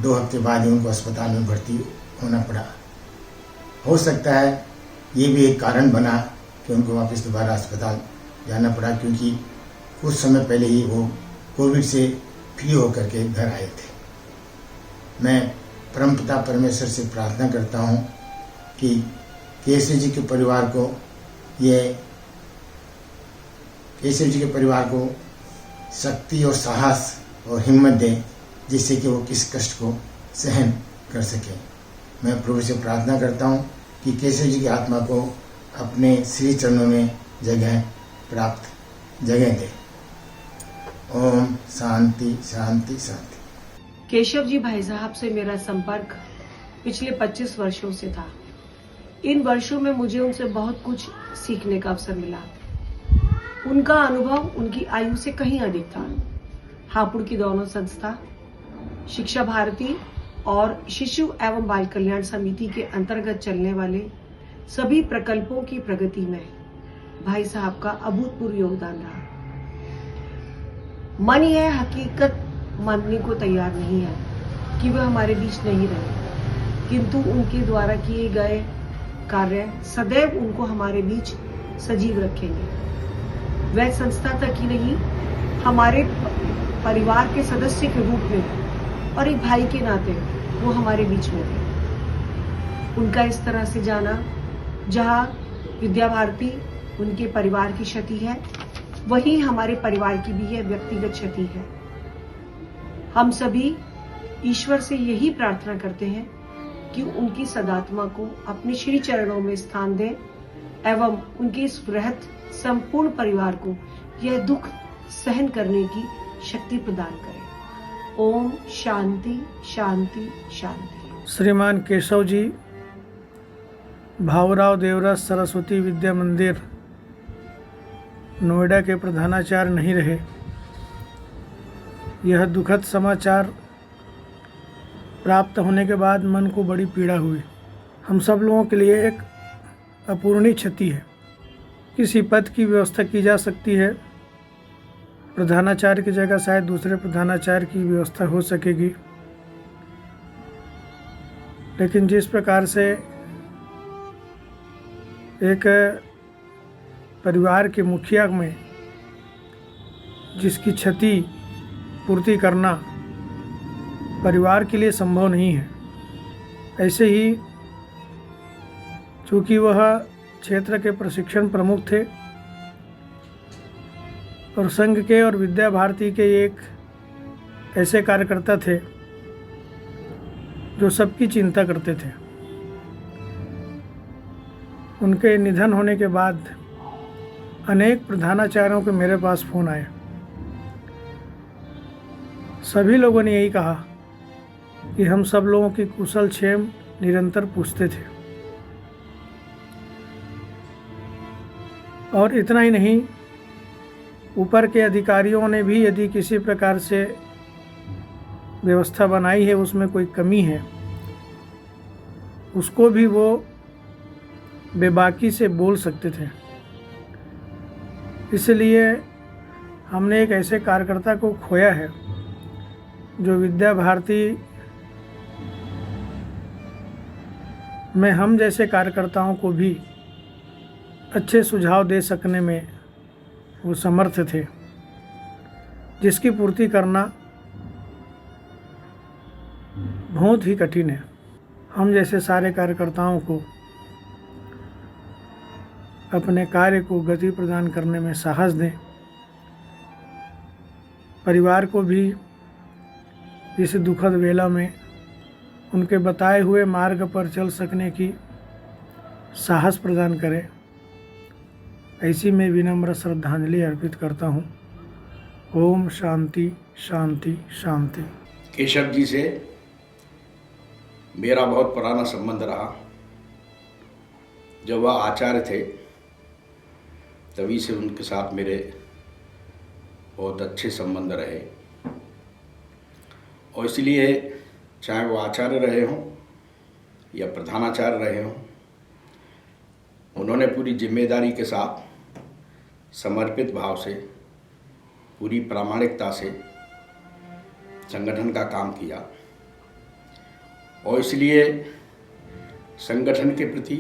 2 हफ्ते बाद ही उनको अस्पताल में भर्ती होना पड़ा। हो सकता है ये भी एक कारण बना कि उनको वापस दोबारा अस्पताल जाना पड़ा, क्योंकि कुछ समय पहले ही वो कोविड से फ्री होकर के घर आए थे। मैं परमपिता परमेश्वर से प्रार्थना करता हूँ कि केशव जी के परिवार को शक्ति और साहस और हिम्मत दें, जिससे कि वो किस कष्ट को सहन कर सकें। मैं प्रभु से प्रार्थना करता हूँ कि केशव जी की आत्मा को अपने श्री चरणों में जगह दे। ओम शांति शांति शांति। केशव जी भाई साहब से मेरा संपर्क पिछले 25 वर्षों से था। इन वर्षों में मुझे उनसे बहुत कुछ सीखने का अवसर मिला। उनका अनुभव उनकी आयु से कहीं अधिक था। हापुड़ की दोनों संस्था, शिक्षा भारती और शिशु एवं बाल कल्याण समिति के अंतर्गत चलने वाले सभी प्रकल्पों की प्रगति में भाई साहब का अभूतपूर्व योगदान रहा। मन यह हकीकत मानने को तैयार नहीं है कि वह हमारे बीच नहीं रहे, किंतु उनके द्वारा किए गए कार्य सदैव उनको हमारे बीच सजीव रखेंगे। वह संस्था तक ही नहीं, हमारे परिवार के सदस्य के रूप में और एक भाई के नाते वो हमारे बीच में थे। उनका इस तरह से जाना, जहां विद्या भारती उनके परिवार की क्षति है, वहीं हमारे परिवार की भी यह व्यक्तिगत क्षति है। हम सभी ईश्वर से यही प्रार्थना करते हैं कि उनकी सदात्मा को अपने श्री चरणों में स्थान दें एवं उनके इस वृहत संपूर्ण परिवार को यह दुख सहन करने की शक्ति प्रदान करें। ओम शांति शांति शांति। श्रीमान केशव जी भावराव देवरस सरस्वती विद्या मंदिर नोएडा के प्रधानाचार्य नहीं रहे। यह दुखद समाचार प्राप्त होने के बाद मन को बड़ी पीड़ा हुई। हम सब लोगों के लिए एक अपूर्णीय क्षति है। किसी पद की व्यवस्था की जा सकती है, प्रधानाचार्य की जगह शायद दूसरे प्रधानाचार्य की व्यवस्था हो सकेगी, लेकिन जिस प्रकार से एक परिवार के मुखिया में जिसकी क्षति पूर्ति करना परिवार के लिए संभव नहीं है, ऐसे ही चूँकि वह क्षेत्र के प्रशिक्षण प्रमुख थे और संघ के और विद्या भारती के एक ऐसे कार्यकर्ता थे जो सबकी चिंता करते थे। उनके निधन होने के बाद अनेक प्रधानाचार्यों के मेरे पास फ़ोन आए। सभी लोगों ने यही कहा कि हम सब लोगों की कुशल क्षेम निरंतर पूछते थे, और इतना ही नहीं, ऊपर के अधिकारियों ने भी यदि किसी प्रकार से व्यवस्था बनाई है, उसमें कोई कमी है, उसको भी वो बेबाकी से बोल सकते थे। इसलिए हमने एक ऐसे कार्यकर्ता को खोया है जो विद्या भारती में हम जैसे कार्यकर्ताओं को भी अच्छे सुझाव दे सकने में वो समर्थ थे, जिसकी पूर्ति करना बहुत ही कठिन है। हम जैसे सारे कार्यकर्ताओं को अपने कार्य को गति प्रदान करने में साहस दें, परिवार को भी इस दुखद वेला में उनके बताए हुए मार्ग पर चल सकने की साहस प्रदान करें। ऐसी मैं विनम्र श्रद्धांजलि अर्पित करता हूँ। ओम शांति शांति शांति। केशव जी से मेरा बहुत पुराना संबंध रहा। जब वह आचार्य थे तभी से उनके साथ मेरे बहुत अच्छे संबंध रहे, और इसलिए चाहे वो आचार्य रहे हों या प्रधानाचार्य रहे हों, उन्होंने पूरी जिम्मेदारी के साथ समर्पित भाव से, पूरी प्रामाणिकता से संगठन का काम किया, और इसलिए संगठन के प्रति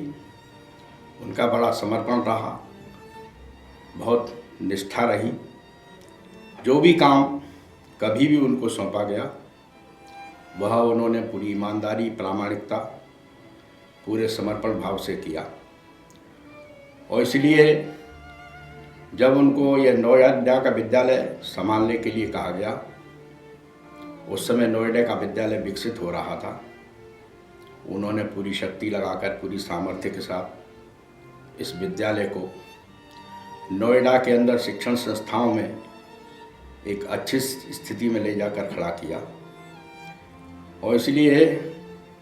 उनका बड़ा समर्पण रहा, बहुत निष्ठा रही। जो भी काम कभी भी उनको सौंपा गया वह उन्होंने पूरी ईमानदारी, प्रामाणिकता, पूरे समर्पण भाव से किया। और इसलिए जब उनको यह नोएडा का विद्यालय संभालने के लिए कहा गया, उस समय नोएडा का विद्यालय विकसित हो रहा था, उन्होंने पूरी शक्ति लगाकर, पूरी सामर्थ्य के साथ इस विद्यालय को नोएडा के अंदर शिक्षण संस्थाओं में एक अच्छी स्थिति में ले जाकर खड़ा किया। और इसलिए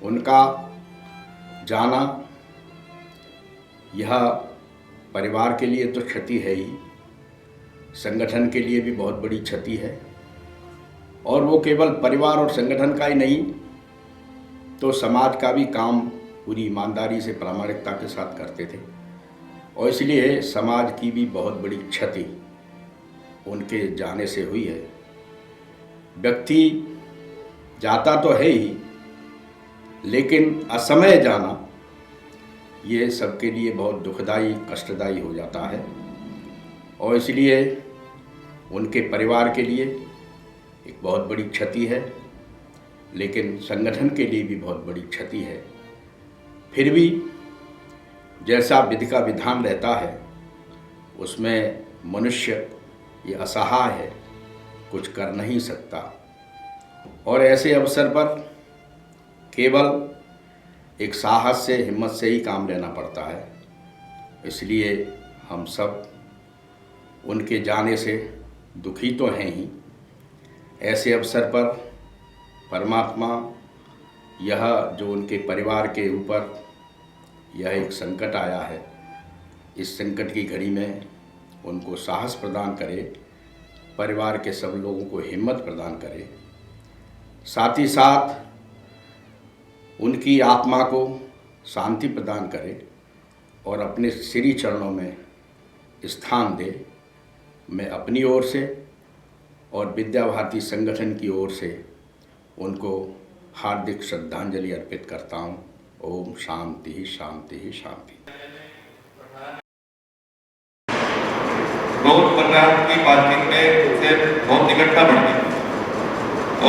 उनका जाना यह परिवार के लिए तो क्षति है ही, संगठन के लिए भी बहुत बड़ी क्षति है। और वो केवल परिवार और संगठन का ही नहीं, तो समाज का भी काम पूरी ईमानदारी से, प्रामाणिकता के साथ करते थे। और इसलिए समाज की भी बहुत बड़ी क्षति उनके जाने से हुई है। व्यक्ति जाता तो है ही, लेकिन असमय जाना ये सबके लिए बहुत दुखदाई, कष्टदायी हो जाता है। और इसलिए उनके परिवार के लिए एक बहुत बड़ी क्षति है, लेकिन संगठन के लिए भी बहुत बड़ी क्षति है। फिर भी जैसा विधि का विधान रहता है, उसमें मनुष्य ये असहाय है, कुछ कर नहीं सकता। और ऐसे अवसर पर केवल एक साहस से, हिम्मत से ही काम लेना पड़ता है। इसलिए हम सब उनके जाने से दुखी तो हैं ही। ऐसे अवसर पर परमात्मा यह जो उनके परिवार के ऊपर यह एक संकट आया है, इस संकट की घड़ी में उनको साहस प्रदान करे, परिवार के सब लोगों को हिम्मत प्रदान करे, साथ ही साथ उनकी आत्मा को शांति प्रदान करे और अपने श्री चरणों में स्थान दे। मैं अपनी ओर से और विद्या भारती संगठन की ओर से उनको हार्दिक श्रद्धांजलि अर्पित करता हूँ। ओम शांति ही शांति ही शांति। रोजमर्रा की बातचीत में उनसे बहुत निकटता बढ़ गई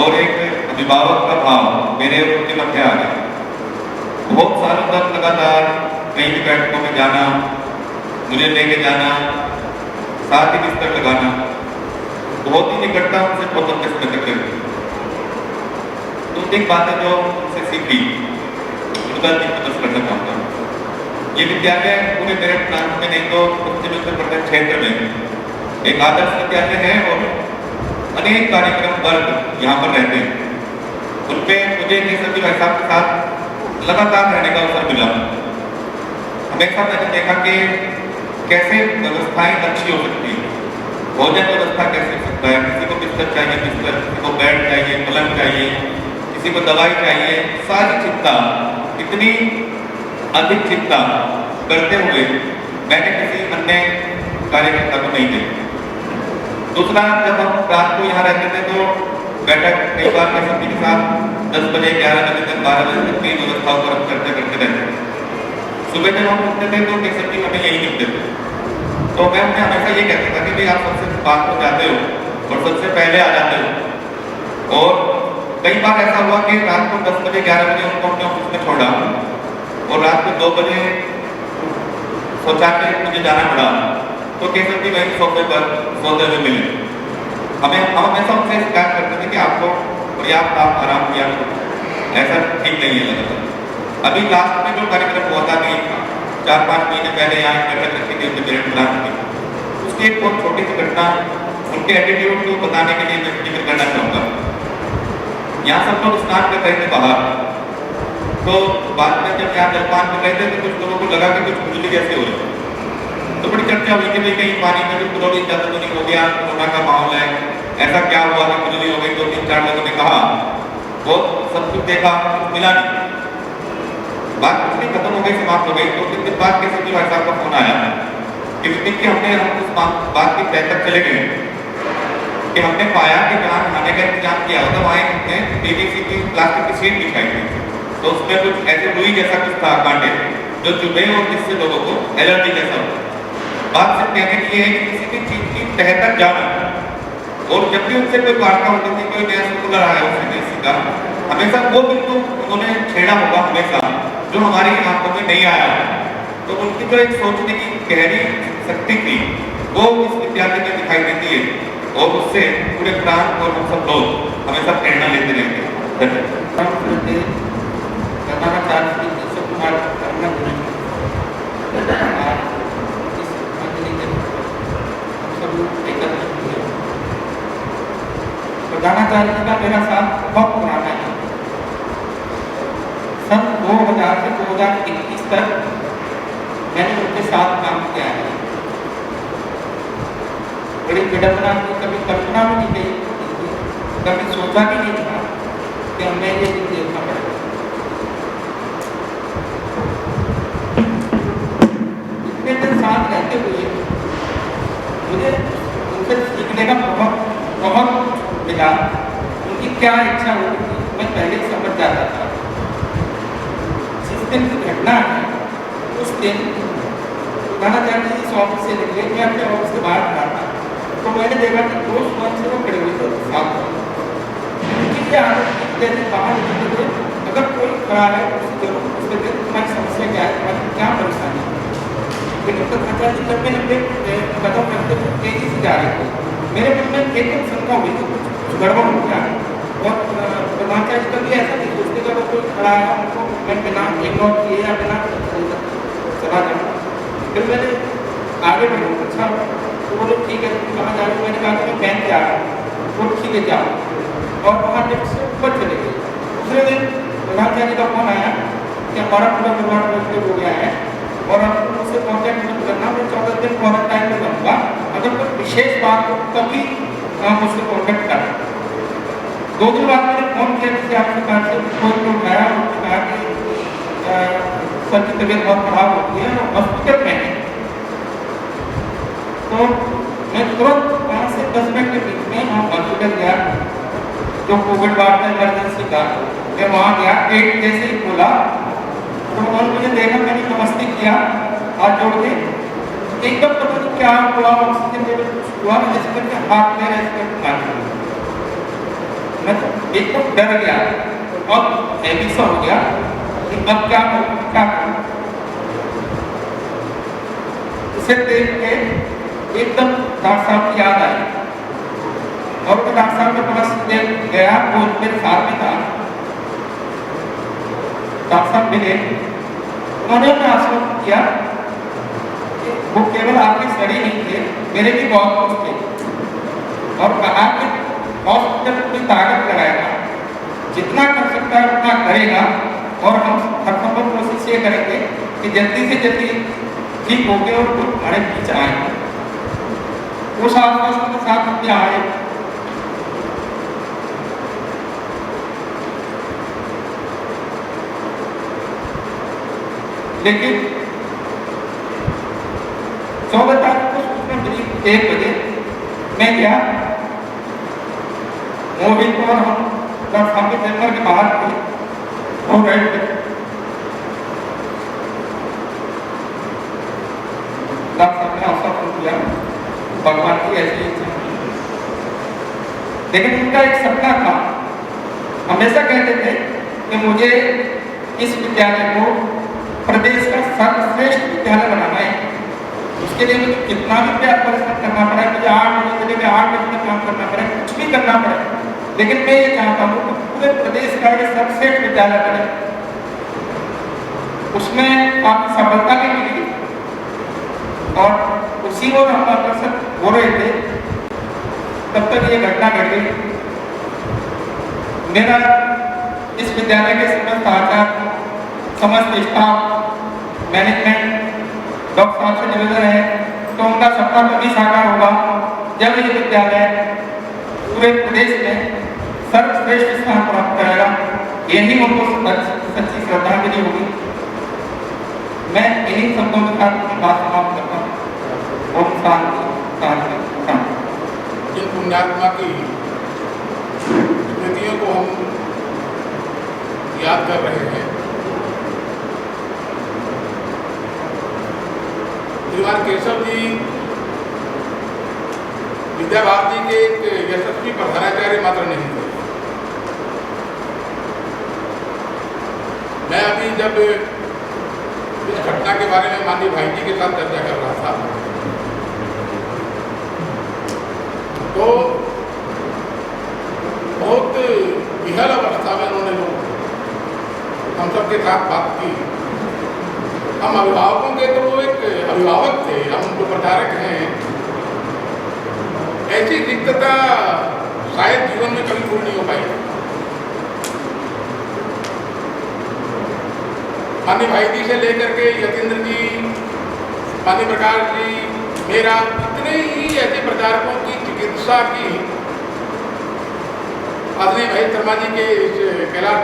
और एक अभिभावक का भाव मेरे उनके मध्य आ गया। बहुत सालों तक लगातार कई भी बैठकों में जाना, मुझे लेके जाना, साथ ही बिस्तर लगाना, बहुत ही निकटता उनसे बहुत लंबे समय तक रही। दो तीन बातें जो उनसे सीखी, उनका दिलचस्प करना चाहता हूँ। ये विद्यालय पूरे मेरठ प्रांत में नहीं तो पश्चिमी उत्तर प्रदेश क्षेत्र में एक आदर्श विद्यालय है और अनेक कार्यक्रम वर्ग यहाँ पर रहते हैं। उनपे मुझे केशव जी भाई साहब के साथ लगातार रहने का अवसर मिला। हमेशा मैंने देखा कि कैसे व्यवस्थाएं अच्छी हो सकती है, भोजन व्यवस्था कैसे हो सकता है। किसी को बिस्तर चाहिए बिस्तर, किसी को बेड चाहिए, पलंग चाहिए, किसी को दवाई चाहिए। सारी चिंता, इतनी अधिक चिंता करते हुए मैंने किसी अन्य कार्यकर्ता को नहीं देखा। दूसरा, जब हम रात को यहाँ रहते थे तो बैठक कई बार के सभी के साथ 10 बजे, 11 बजे तक, 12 बजे तक की व्यवस्थाओं पर हम चर्चा करते रहते थे। सुबह जब हम उठते थे तो केशव जी हमें यही मिलते थे। तो मैं उन्हें हमेशा ये कहता था कि भाई आप सबसे बात हो जाते हो और सबसे पहले आ जाते हो। और कई बार ऐसा हुआ कि रात को 10 बजे, 11 बजे उनको अपने ऑफिस में छोड़ा और रात को 2 बजे शौचालय मुझे जाना पड़ा, तो केशव जी वही सोफे पर सोते हुए मिले। हम हमेशा उनसे शिकायत करते थे कि आपको पर्याप्त आप आराम किया करो, ऐसा ठीक नहीं है लगातार। अभी लास्ट में जो कार्यक्रम हुआ था, नहीं 4-5 महीने पहले यहाँ बैठक रखी थी मेरठ प्रांत की, उसकी एक बहुत छोटी सी घटना उनके एटीट्यूड को बताने के लिए मैं जिक्र करना चाहूँगा। यहाँ सब लोग स्नान कर रहे थे बाहर, तो बाद में जब यहाँ जलपान कर रहे थे तो कुछ लोगों को लगा कि कुछ खुजली जैसे हो रही, तो बड़ी चर्चा हुई कि भाई कहीं पानी में कुछ कुछ ज़्यादा तो नहीं हो गया, कोरोना का माहौल है, ऐसा क्या हुआ कि खुजली हो गई। 2-3-4 लोगों ने कहा, बहुत सब कुछ देखा, कुछ मिला नहीं। बात कुछ नहीं, खत्म हो गई, समाप्त हो गई। 2-3 दिन बाद केशव जी भाई साहब का फोन आया कि विपिन की हम उस बात की तय तक चले गए कि हमने पाया कि जहाँ नहाने का इंतजाम किया होता वहाँ हमने PVC की प्लास्टिक की शीट बिछाई थी, तो उसमें कुछ ऐसे रुई जैसा कुछ था, कांटे जो चुभे और जिससे लोगों को एलर्जी जैसा हो। बात सिर्फ कहने की ये है कि किसी भी चीज की तह तक जाना, और जब भी उनसे कोई वार्ता होती थी, कोई नया सर्कुलर आया उससे का, हमेशा वो बिल्कुल उन्होंने छेड़ा होगा हमेशा जो हमारी आंखों में नहीं आया। तो उनकी जो एक सोचने की गहरी शक्ति थी वो इस विद्यालय में दिखाई देती है, और उससे पूरे प्रांत और हम सब लोग हमेशा प्रेरणा लेते रहते हैं। प्रधानाचार्य श्री केशव कुमार शर्मा जी आज इस मंजलि के हम सब लोग एकत्र हुए। प्रधानाचार्य जी का मेरा साथ बहुत पुराना है। सन 2000 से 2021 तक मैंने उनके साथ काम किया है। बड़ी विडम्बना की कभी कल्पना भी नहीं की, कभी सोचा भी नहीं था कि हमें ये दिन देखना पड़ेगा। इतने दिन साथ रहते हुए मुझे उनसे सीखने का बहुत मिला। उनकी क्या इच्छा होती थी मैं पहले ही समझ जाता था। जिस दिन की घटना है उस दिन प्रधानाचार्य जी इस ऑफिस से निकले, मैं अपने ऑफिस से बाहर खड़ा था तो मैंने देखा कि 2 स्वयंसेवक खड़े हुए थे साथ में। उनकी क्या आदत जैसे बाहर निकलते थे, अगर कोई खड़ा है तो उससे जरूर पूछते थे तुम्हारी समस्या क्या है, तुम्हारी क्या परेशानी है। लेकिन प्रधानाचार्य जी लंबे लंबे कदम रखते हुए तेजी से जा रहे थे। मेरे मन में एकदम शंका हुई कि कुछ गड़बड़ हो गया। और प्रधानाचार्य जी कभी ऐसा नहीं सोचते कि अगर कोई खड़ा है उनको मैं बिना इग्नोर किए या बिना चला जाऊँ। फिर मैंने आगे बढ़ूँ, अच्छा तो बोले ठीक है तुम कहाँ जा रहे हो। मैंने कहा कि मैं बैंक जा रहा हूँ। वो ठीक है जाओ, और वहाँ लिफ्ट से ऊपर चले गए। दूसरे दिन प्रधानाचार्य का फोन आया कि हमारा पूरा परिवार पॉजिटिव हो गया है और अब तुम मुझसे कॉन्टैक्ट मत करना, मैं 14 दिन क्वारंटाइन में रहूँगा, अगर कोई विशेष बात हो तभी मुझसे कॉन्टैक्ट करना। 2 दिन बाद मैंने फोन किया किसी आपके पास से, फोन को उठाया और उसने कहा कि सर की तबीयत बहुत खराब होती है और हॉस्पिटल में है। तो मैं तुरंत वहाँ से 10 मिनट के बीच में वहाँ हॉस्पिटल गया, जो कोविड वार्ड था इमरजेंसी का। मैं वहाँ गया, गेट जैसे ही खोला तो उन्होंने मुझे देखा, मैंने नमस्ते किया हाथ जोड़ के। एकदम पता नहीं क्या हुआ, ऑक्सीजन लेवल कुछ हुआ, जैसे करके हाथ में ऐसे करके मार। मैं तो एकदम डर गया और ऐसा हो गया कि अब क्या करूँ क्या करूँ। उसे देख के एकदम डॉक्टर साहब की याद आई और तो डॉक्टर साहब के पास गया, वो मेरे साथ में था। डॉक्टर साहब मिले, उन्होंने हमें आश्वस्त किया कि वो केवल आपके शरीर नहीं थे, मेरे भी बहुत कुछ थे, और कहा कि हॉस्पिटल पूरी ताकत लगाएगा, जितना कर सकता है उतना करेगा, और हम हर संभव कोशिश ये करेंगे कि जल्दी से जल्दी ठीक हो गए और हमारे बीच आए। उस आश्वासन के साथ हम यहाँ आए। लेकिन 14 तारीख को सूचना मिली 1 बजे। मैं गया, मोहित और हम डॉक्टर साहब के चैम्बर के बाहर थे और रहे थे। डॉक्टर साहब ने अवसर फोन किया, भगवान की ऐसी इच्छा। लेकिन उनका एक सपना था, हमेशा कहते थे कि मुझे इस विद्यालय को प्रदेश का सर्वश्रेष्ठ विद्यालय बनाना है। उसके लिए मुझे कितना भी परिश्रम करना पड़ा, मुझे 8 बजे में 8 बजे में काम करना पड़े, कुछ भी करना पड़े, लेकिन मैं ये चाहता हूँ कि पूरे प्रदेश का ये सर्वश्रेष्ठ विद्यालय बने। उसमें काफी सफलता भी मिली और उसी ओर हम अग्रसर हो रहे थे, तब तक ये घटना घट गई। मेरा इस विद्यालय के समस्त आचार्य, समस्त स्टाफ, मैनेजमेंट डॉक्टर साहब से निवेदन है तो उनका सपना तभी साकार होगा जब ये विद्यालय पूरे प्रदेश में सर्वश्रेष्ठ स्थान प्राप्त करेगा। यही उनको सच्ची श्रद्धांजलि होगी। मैं इन्हीं शब्दों के साथ अपनी बात समाप्त करता हूँ। ओम शांति शांति। जिन पुण्यात्मा की स्मृतियों को हम याद कर रहे हैं, श्रीमान केशव जी विद्या भारती के एक यशस्वी प्रधानाचार्य मात्र नहीं थे। मैं अभी जब इस घटना के बारे में माननीय भाई जी के साथ चर्चा कर रहा था तो बहुत विहल अवस्था में उन्होंने जो हम सब के साथ बात की। हम अभिभावकों के तो वो एक अभिभावक थे, हम उनको प्रचारक हैं। ऐसी रिक्तता शायद जीवन में कभी पूरी नहीं हो पाई। माननीय भाई जी से लेकर के यतीन्द्र जी, माननीय प्रकाश जी, मेरा, इतने ही ऐसे प्रचारकों की चिकित्सा की आदरणीय भाई शर्मा जी के इस कैलाश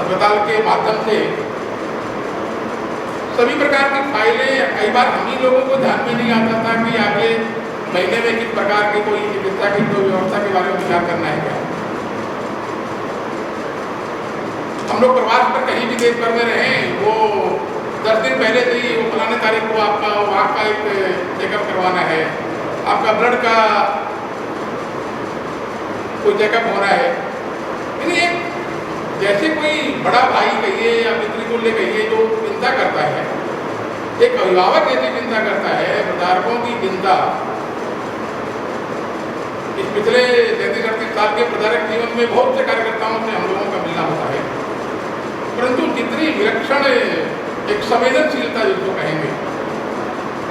अस्पताल के माध्यम से सभी प्रकार की फाइलें, कई बार हम ही लोगों को ध्यान में नहीं आता था कि अगले महीने में किस प्रकार की कोई चिकित्सा की कोई व्यवस्था के बारे में विचार करना है क्या। हम लोग प्रवास पर कहीं भी देश भर में रहें, वो 10 दिन पहले से ही वो फलाने तारीख को आपका वहाँ का एक चेकअप करवाना है, आपका ब्लड का कोई चेकअप होना है। यानी एक जैसे कोई बड़ा भाई कहिए या पितृतुल्य कहिए जो चिंता करता है, एक अभिभावक जैसे चिंता करता है, प्रचारकों की चिंता इस पिछले 33-38 साल के प्रचारक जीवन में बहुत से कार्यकर्ताओं से हम लोगों का मिलना होता है, परंतु जितनी विलक्षण एक संवेदनशीलता जिसको कहेंगे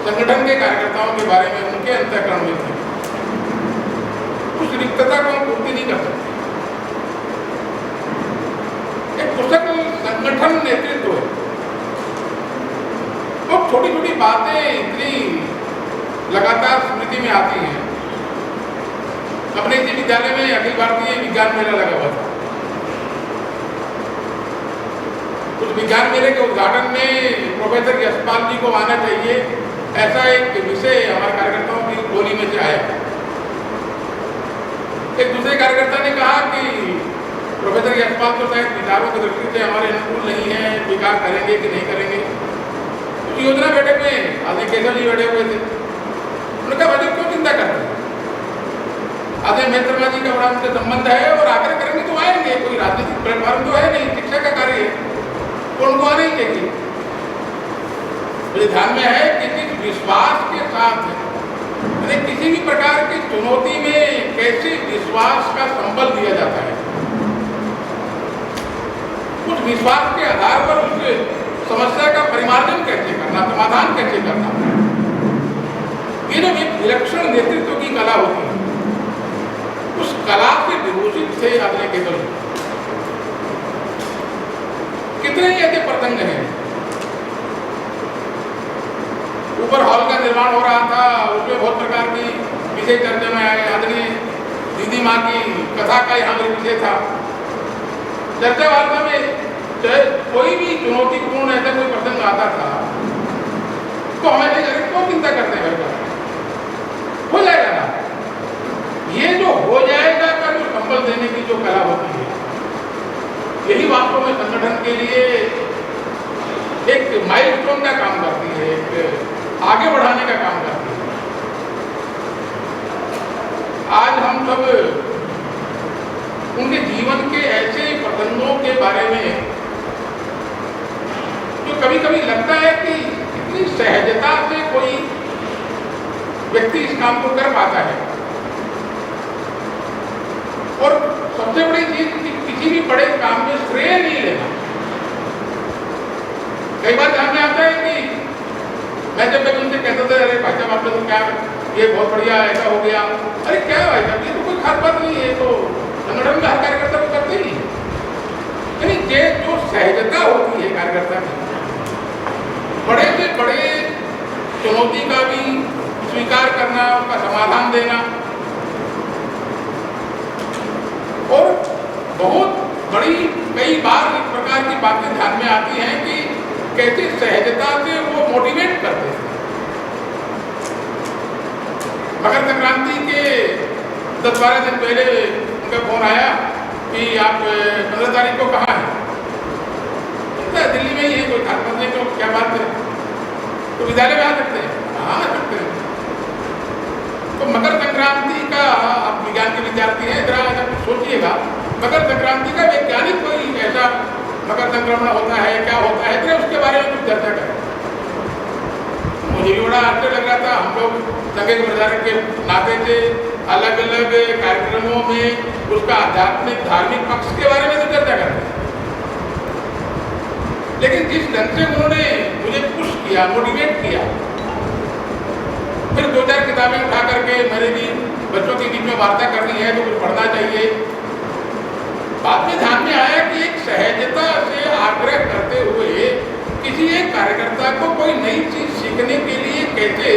संगठन के कार्यकर्ताओं के बारे में उनके अंतःकरण में थी, उस रिक्तता को हम पूर्ति नहीं कर सकते। एक कुशल संगठन नेतृत्व है, तो छोटी छोटी बातें इतनी लगातार स्मृति में आती हैं। अपने इसी विद्यालय में अखिल भारतीय विज्ञान मेला लगा हुआ था। उस विज्ञान मेले के उद्घाटन में प्रोफेसर यशपाल जी को आना चाहिए, ऐसा एक विषय हमारे कार्यकर्ताओं की टोली में से आया। एक दूसरे कार्यकर्ता ने कहा कि प्रोफेसर यशपाल तो शायद विचारों की दृष्टि से हमारे अनुकूल नहीं है, स्वीकार करेंगे कि नहीं करेंगे। तो योजना बैठक में आदरणीय केशव जी बैठे हुए थे, उन्होंने कहा बजट क्यों चिंता करते हैं, आदरणीय महेंद्र शर्मा जी का बड़ा उनसे संबंध है और आग्रह करेंगे तो आएंगे, कोई राजनीतिक प्लेटफॉर्म तो है नहीं, शिक्षा का कार्य है, तो उनको आना ही चाहिए। मुझे ध्यान में है कि किस विश्वास के साथ यानी किसी भी प्रकार की चुनौती में कैसे विश्वास का संबल दिया जाता है, उस विश्वास के आधार पर उस समस्या का परिमार्जन कैसे करना, समाधान कैसे करना, ये जो एक विलक्षण नेतृत्व की कला होती है, उस कला से विभूषित थे आदरणीय केशव। कितने ही ऐसे प्रसंग हैं। ऊपर हॉल का निर्माण हो रहा था, उसमें बहुत प्रकार की विषय चर्चा में आए। आदरणीय दीदी माँ की कथा का यहाँ पर विषय था। चर्चा वार्ता में चाहे कोई भी चुनौतीपूर्ण ऐसा कोई प्रसंग आता था तो हमें क्यों चिंता करते हैं, हो जाएगा ना। ये जो हो जाएगा का जो संबल देने की जो कला होती है, यही वास्तव में संगठन के लिए एक माइलस्टोन का काम करती है, एक आगे बढ़ाने का काम करती है। आज हम सब उनके जीवन के ऐसे प्रसंगों के बारे में जो कभी कभी लगता है कि इतनी सहजता से कोई व्यक्ति इस काम को कर पाता है, और सबसे बड़ी चीज कि किसी भी बड़े काम में श्रेय नहीं लेना। कई बार ध्यान में आता है कि मैं जब उनसे कहता था, अरे भाई साहब आपने तो क्या ये बहुत बढ़िया ऐसा हो गया, अरे क्या भाई साहब ये तो कोई खास बात नहीं है, तो संगठन में हर कार्यकर्ता को करते ही। यानी ये जो सहजता होती है कार्यकर्ता की, बड़े से बड़े चुनौती का भी स्वीकार करना, उसका समाधान देना, और बहुत बड़ी कई बार इस प्रकार की बातें ध्यान में आती हैं कि कैसे सहजता से वो मोटिवेट करते हैं। मकर संक्रांति के 10-12 दिन पहले उनका फोन आया कि आप 15 तारीख को कहाँ हैं? दिल्ली में ही है, कोई खास नहीं, तो क्या बात है, तो विद्यालय में आ सकते हैं? हाँ आ सकते हैं। तो मकर संक्रांति का, आप विज्ञान के विद्यार्थी हैं, जरा ऐसा कुछ सोचिएगा, मकर संक्रांति का वैज्ञानिक कोई ऐसा मकर संक्रमण होता है, क्या होता है, तो उसके बारे में कुछ चर्चा करें। मुझे भी बड़ा आश्चर्य लग रहा था। हम लोग संघ के प्रचारक के नाते से अलग अलग कार्यक्रमों में उसका आध्यात्मिक धार्मिक पक्ष के बारे में तो चर्चा करते हैं, लेकिन जिस ढंग से उन्होंने मुझे पुश किया, मोटिवेट किया, फिर 2-4 किताबें उठा करके मेरे भी बच्चों के बीच में वार्ता करनी है तो कुछ पढ़ना चाहिए। बाद में ध्यान में आया कि एक सहजता से आग्रह करते हुए किसी एक कार्यकर्ता को कोई नई चीज सीखने के लिए कैसे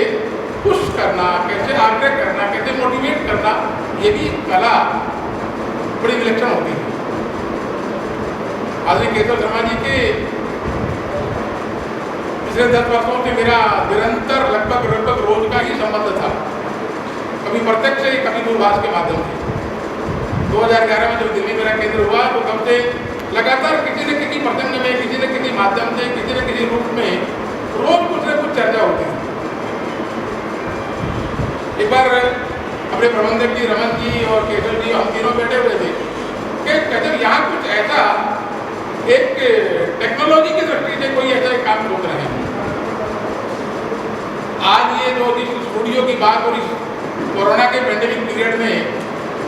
पुश करना, कैसे आग्रह करना, कैसे मोटिवेट करना, ये भी कला बड़ी विलक्षण होती है। आदरणीय केशव शर्मा जी के पिछले 10 वर्षों से मेरा निरंतर लगभग रोज का ही संबंध था, कभी प्रत्यक्ष से कभी दूरभाष के माध्यम से। 2011 में जब दिल्ली मेरा केंद्र हुआ तो तब से लगातार किसी न किसी प्रसंग में, किसी न किसी माध्यम से, किसी न किसी रूप में रोज कुछ न कुछ चर्चा होती थी। एक बार अपने प्रबंधक जी रमन जी और केशव जी हम तीनों बैठे हुए थे कि कहते यहाँ कुछ ऐसा एक टेक्नोलॉजी की दृष्टि से कोई ऐसा एक काम सोच रहे हैं। आज ये जो इस स्टूडियो की बात और इस कोरोना के पेंडेमिक पीरियड में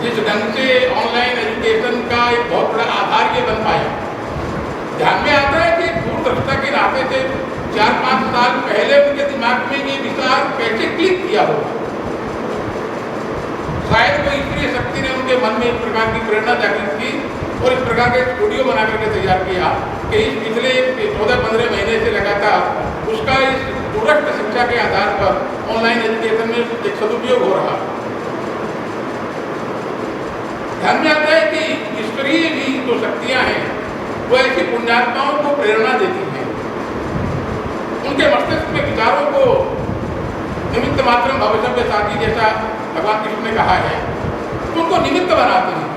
जिस ढंग से ऑनलाइन एजुकेशन का एक बहुत बड़ा आधार ये बन पाया, ध्यान में आता है कि दूरदर्शिता के नाते से 4-5 साल पहले उनके दिमाग में ये विचार कैसे क्लिक किया होगा। शायद कोई ईश्वरीय शक्ति ने उनके मन में इस प्रकार की प्रेरणा जागृत की और इस प्रकार का स्टूडियो बना करके तैयार किया कि इस पिछले 14-15 महीने से लगातार उसका इस दूरस्थ शिक्षा के आधार पर ऑनलाइन एजुकेशन में एक सदुपयोग हो रहा। ध्यान में आता है कि ईश्वरीय भी जो शक्तियां हैं वो ऐसी पुण्यात्माओं को प्रेरणा देती हैं, उनके मस्तिष्क में विचारों को निमित्त मात्र भविष्य साथी जैसा भगवान कृष्ण ने कहा है, तो उनको निमित्त बनाते हैं।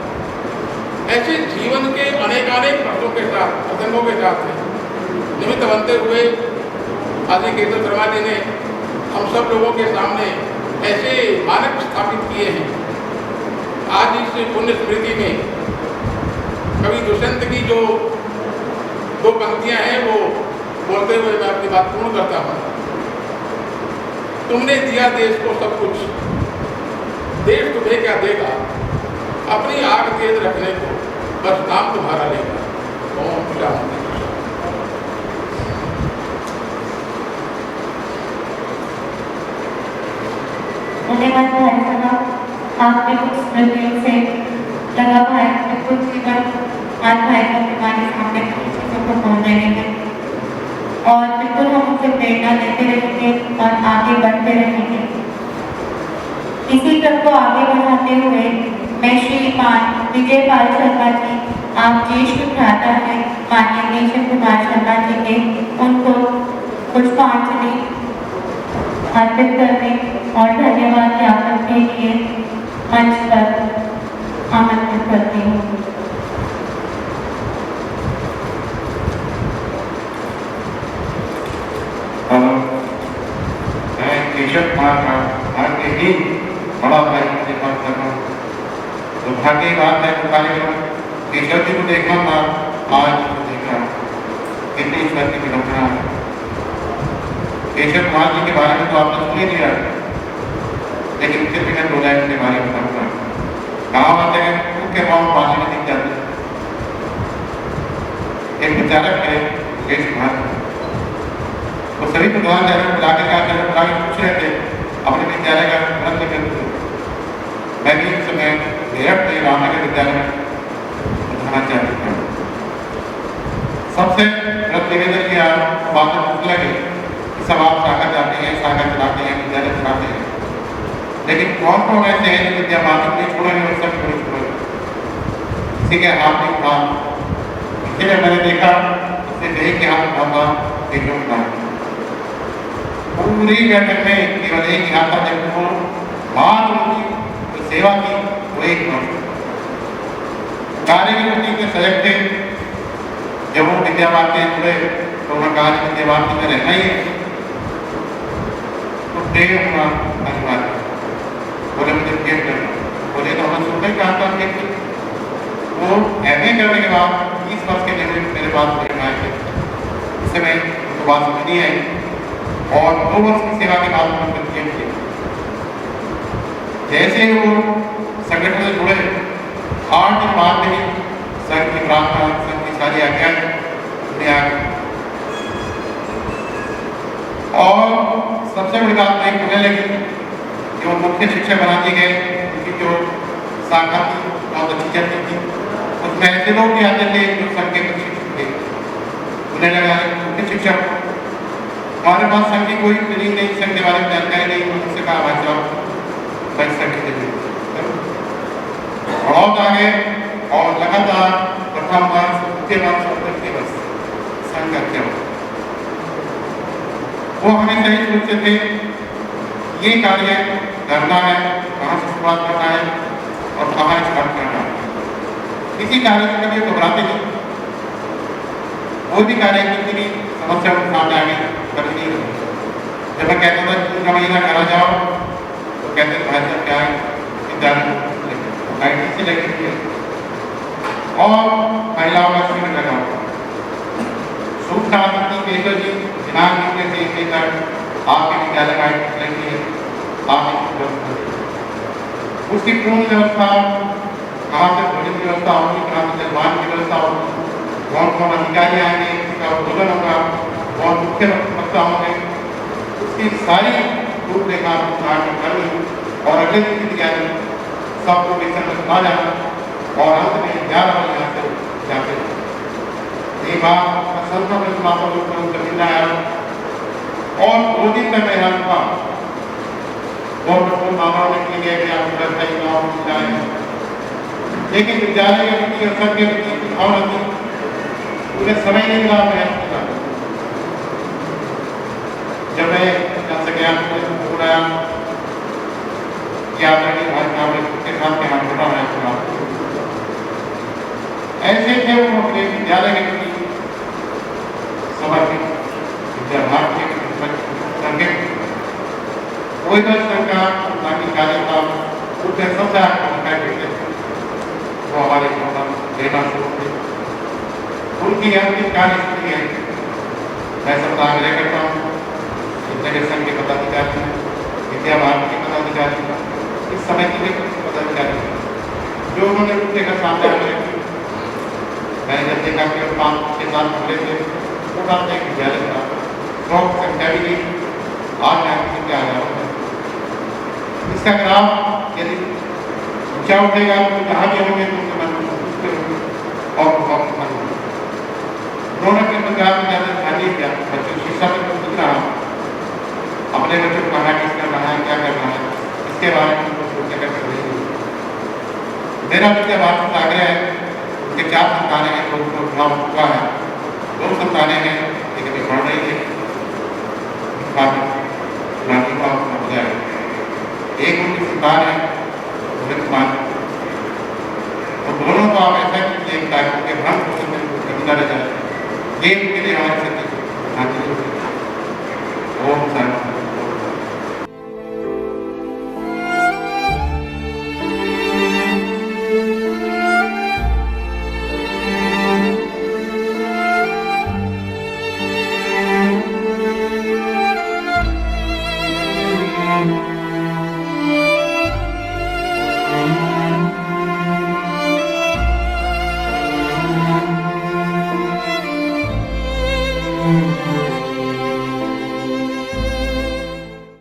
ऐसे जीवन के अनेकानेक प्रश्नों के साथ, प्रसंगों के साथ निमित्त बनते हुए आदि केशव शर्मा जी ने हम सब लोगों के सामने ऐसे मानक स्थापित किए हैं। आज इस पुण्य स्मृति में कवि दुष्यंत की जो 2 पंक्तियां हैं वो बोलते हुए मैं अपनी बात पूर्ण करता हूँ। तुमने दिया देश को सब कुछ, देश तुम्हें क्या देगा, अपनी आग तेज रखने को बस नाम तुम्हारा लेगा। ओम शांति। धन्यवाद भाई साहब, आपने कुछ स्मृतियों से लगा भाई बिल्कुल जीवन आज भाई का हमारे सामने चीज़ों को बोल रहे हैं और बिल्कुल हम उनसे प्रेरणा लेते रहेंगे और आगे बढ़ते रहेंगे। इसी क्रम को आगे बढ़ाते हुए मैं श्रीमान विजय पाल शर्मा जी, आप ज्येष्ठ भ्राता हैं माननीय केशव कुमार शर्मा जी के, उनको पुष्पांजलि अर्पित करने और धन्यवाद ज्ञापन के लिए मंच पर आमंत्रित करती हूँ। मैं केशव कुमार का भाग्य ही बड़ा भाई मुझे बात कर रहा हूँ, तो भाग्य की बात है तो कार्यक्रम केशव जी को देखना था, आज को देखा कितनी ईश्वर की विडंबना है। केशव कुमार जी के बारे में तो आपने सुन ही लिया, लेकिन फिर भी मैं 2 लाइन के बारे में बताऊंगा। गाँव आते हैं उनके गाँव पानी में दिख जाते हैं। एक विचारक है केशव कुमार, वो सभी प्रधान जाकर बुलाकर पूछ रहे थे अपने विद्यालय का ग्रंथ लिखते। मैं भी उस समय मेरठ में रामनगर विद्यालय में पढ़ाना चाहता था। सबसे व्रत निवेदन किया, बातें पूछ लगे कि सब आप शाखा जाते हैं, शाखा चलाते हैं, विद्यालय चलाते हैं, लेकिन कौन कौन ऐसे हैं जो विद्या माध्यम नहीं छोड़ेंगे और सब छोड़े किसी के हाथ नहीं उठा। इसलिए मैंने देखा उससे देख के हाथ उठाता केशव कुमार। पूरी बैठक में केवल एक यहाँ था जब वो मात्र उनकी सेवा की वो एक वर्ष कार्य के प्रति में सजग थे। जब वो विद्या बांटते जुड़े तो उन्होंने कहा कि विद्या बांटने में रहना ही है, तो प्रेम होना अनिवार्य। बोले मुझे प्रेम करना, बोले तो हमने सुनते ही कहा था कि वो MA करने के बाद 20 वर्ष के लिए मेरे पास प्रेम आए थे। इस समय उनको बात समझनी है और 2 वर्ष की सेवा के बाद उन्होंने प्रेम किया। जैसे ही वो संगठन से जुड़े 8 दिन बाद में ही संघ की प्रार्थना, संघ की सारी आज्ञा उन्हें और सबसे बड़ी बात मैं कहने लगी, जो मुख्य शिक्षक बना दिए गए, उनकी जो शाखा थी बहुत अच्छी चलती थी, उसमें ऐसे लोग भी आते थे जो संघ के शिक्षक थे। उन्हें लगा मुख्य शिक्षक हमारे पास संघ की कोई ट्रेनिंग नहीं, संघ के बारे में जानकारी नहीं, उनसे कहा भाई साहब भाई संघ के बहुत आगे और लगातार प्रथम वर्ष, द्वितीय वर्ष और तृतीय वर्ष संघ करते हो। वो हमें सही सोचते थे ये कार्य करना है, कहाँ से शुरुआत करना है और कहाँ स्टार्ट करना है। किसी कार्य से कभी घबराते नहीं, कोई भी कार्य कितनी भी समस्या सामने आगे कभी नहीं होती। जब मैं कहता था दूसरा महीना करा जाओ तो कहते भाई साहब क्या है IT से लगी हुई है और महिलाओं का शिविर लगा हुआ। सूचना आती केशव जी दिनांक लिखने से इसे तक आपके विद्यालय में IT लगी है, आप उसकी पूर्ण व्यवस्था, कहाँ से भोजन की व्यवस्था होगी, कहाँ से जलवान की व्यवस्था होगी, कौन कौन अधिकारी आएंगे, उसका उद्बोधन होगा, कौन मुख्य वक्ता होंगे, उसकी सारी रूपरेखा करनी और अगले दिन की तैयारी सबको मिशन में आ जाना और अंत में 11 बजे यहाँ से जाते हैं। एक बार संस्था में समापन रूप में जमीन आया और 2 दिन तक मैं यहाँ था और मामलों में किए गए जाए, लेकिन विद्यालय के प्रति और सब के प्रति भावना थी, उन्हें समय नहीं मिला। मैं जब मैं यहाँ से गया बुलाया क्या के साथ के हाथ छोटा है, ऐसे थे वो अपने विद्यालय के प्रति समर्पित विद्यार्थी के कोई तो सरकार ताकि कार्य का उनके सबसे आगे वो हमारे लेना शुरू थे। उनकी अंतिम कार्य स्थिति है, मैं सबका आग्रह करता हूँ जितने संघ के पदाधिकारी, विद्या भारती के पदाधिकारी, इस समय के पदाधिकारी जो उन्होंने रूपरेखा सामने रखी, मैंने जब देखा कि 5-6 साल पहले से वो बात एक विद्यालय था, बहुत संख्या भी नहीं, आज यहाँ क्या आ रहा है। इसका ग्राफ यदि ऊंचा उठेगा तो जहाँ भी होंगे तो और उन्होंने अपने पंजाब में ज़्यादा ध्यान नहीं दिया, बच्चों की शिक्षा में कुछ रहा, अपने बच्चों को कहाँ किस करना है, क्या करना है, इसके बारे में सोचने का कर रही है। मेरा विद्या भारत का आग्रह है, उनके 4 संतानें हैं, लोगों को चुनाव हुआ है, 2 संतानें हैं लेकिन अभी बढ़ रही है, एक उनकी संतान है कुमार, तो दोनों को आप ऐसा कीजिए ताकि उनके भ्रम पोषण में कमी न रह जाए, ये उनके लिए हमारी सत्य ओम शांति। Thank you.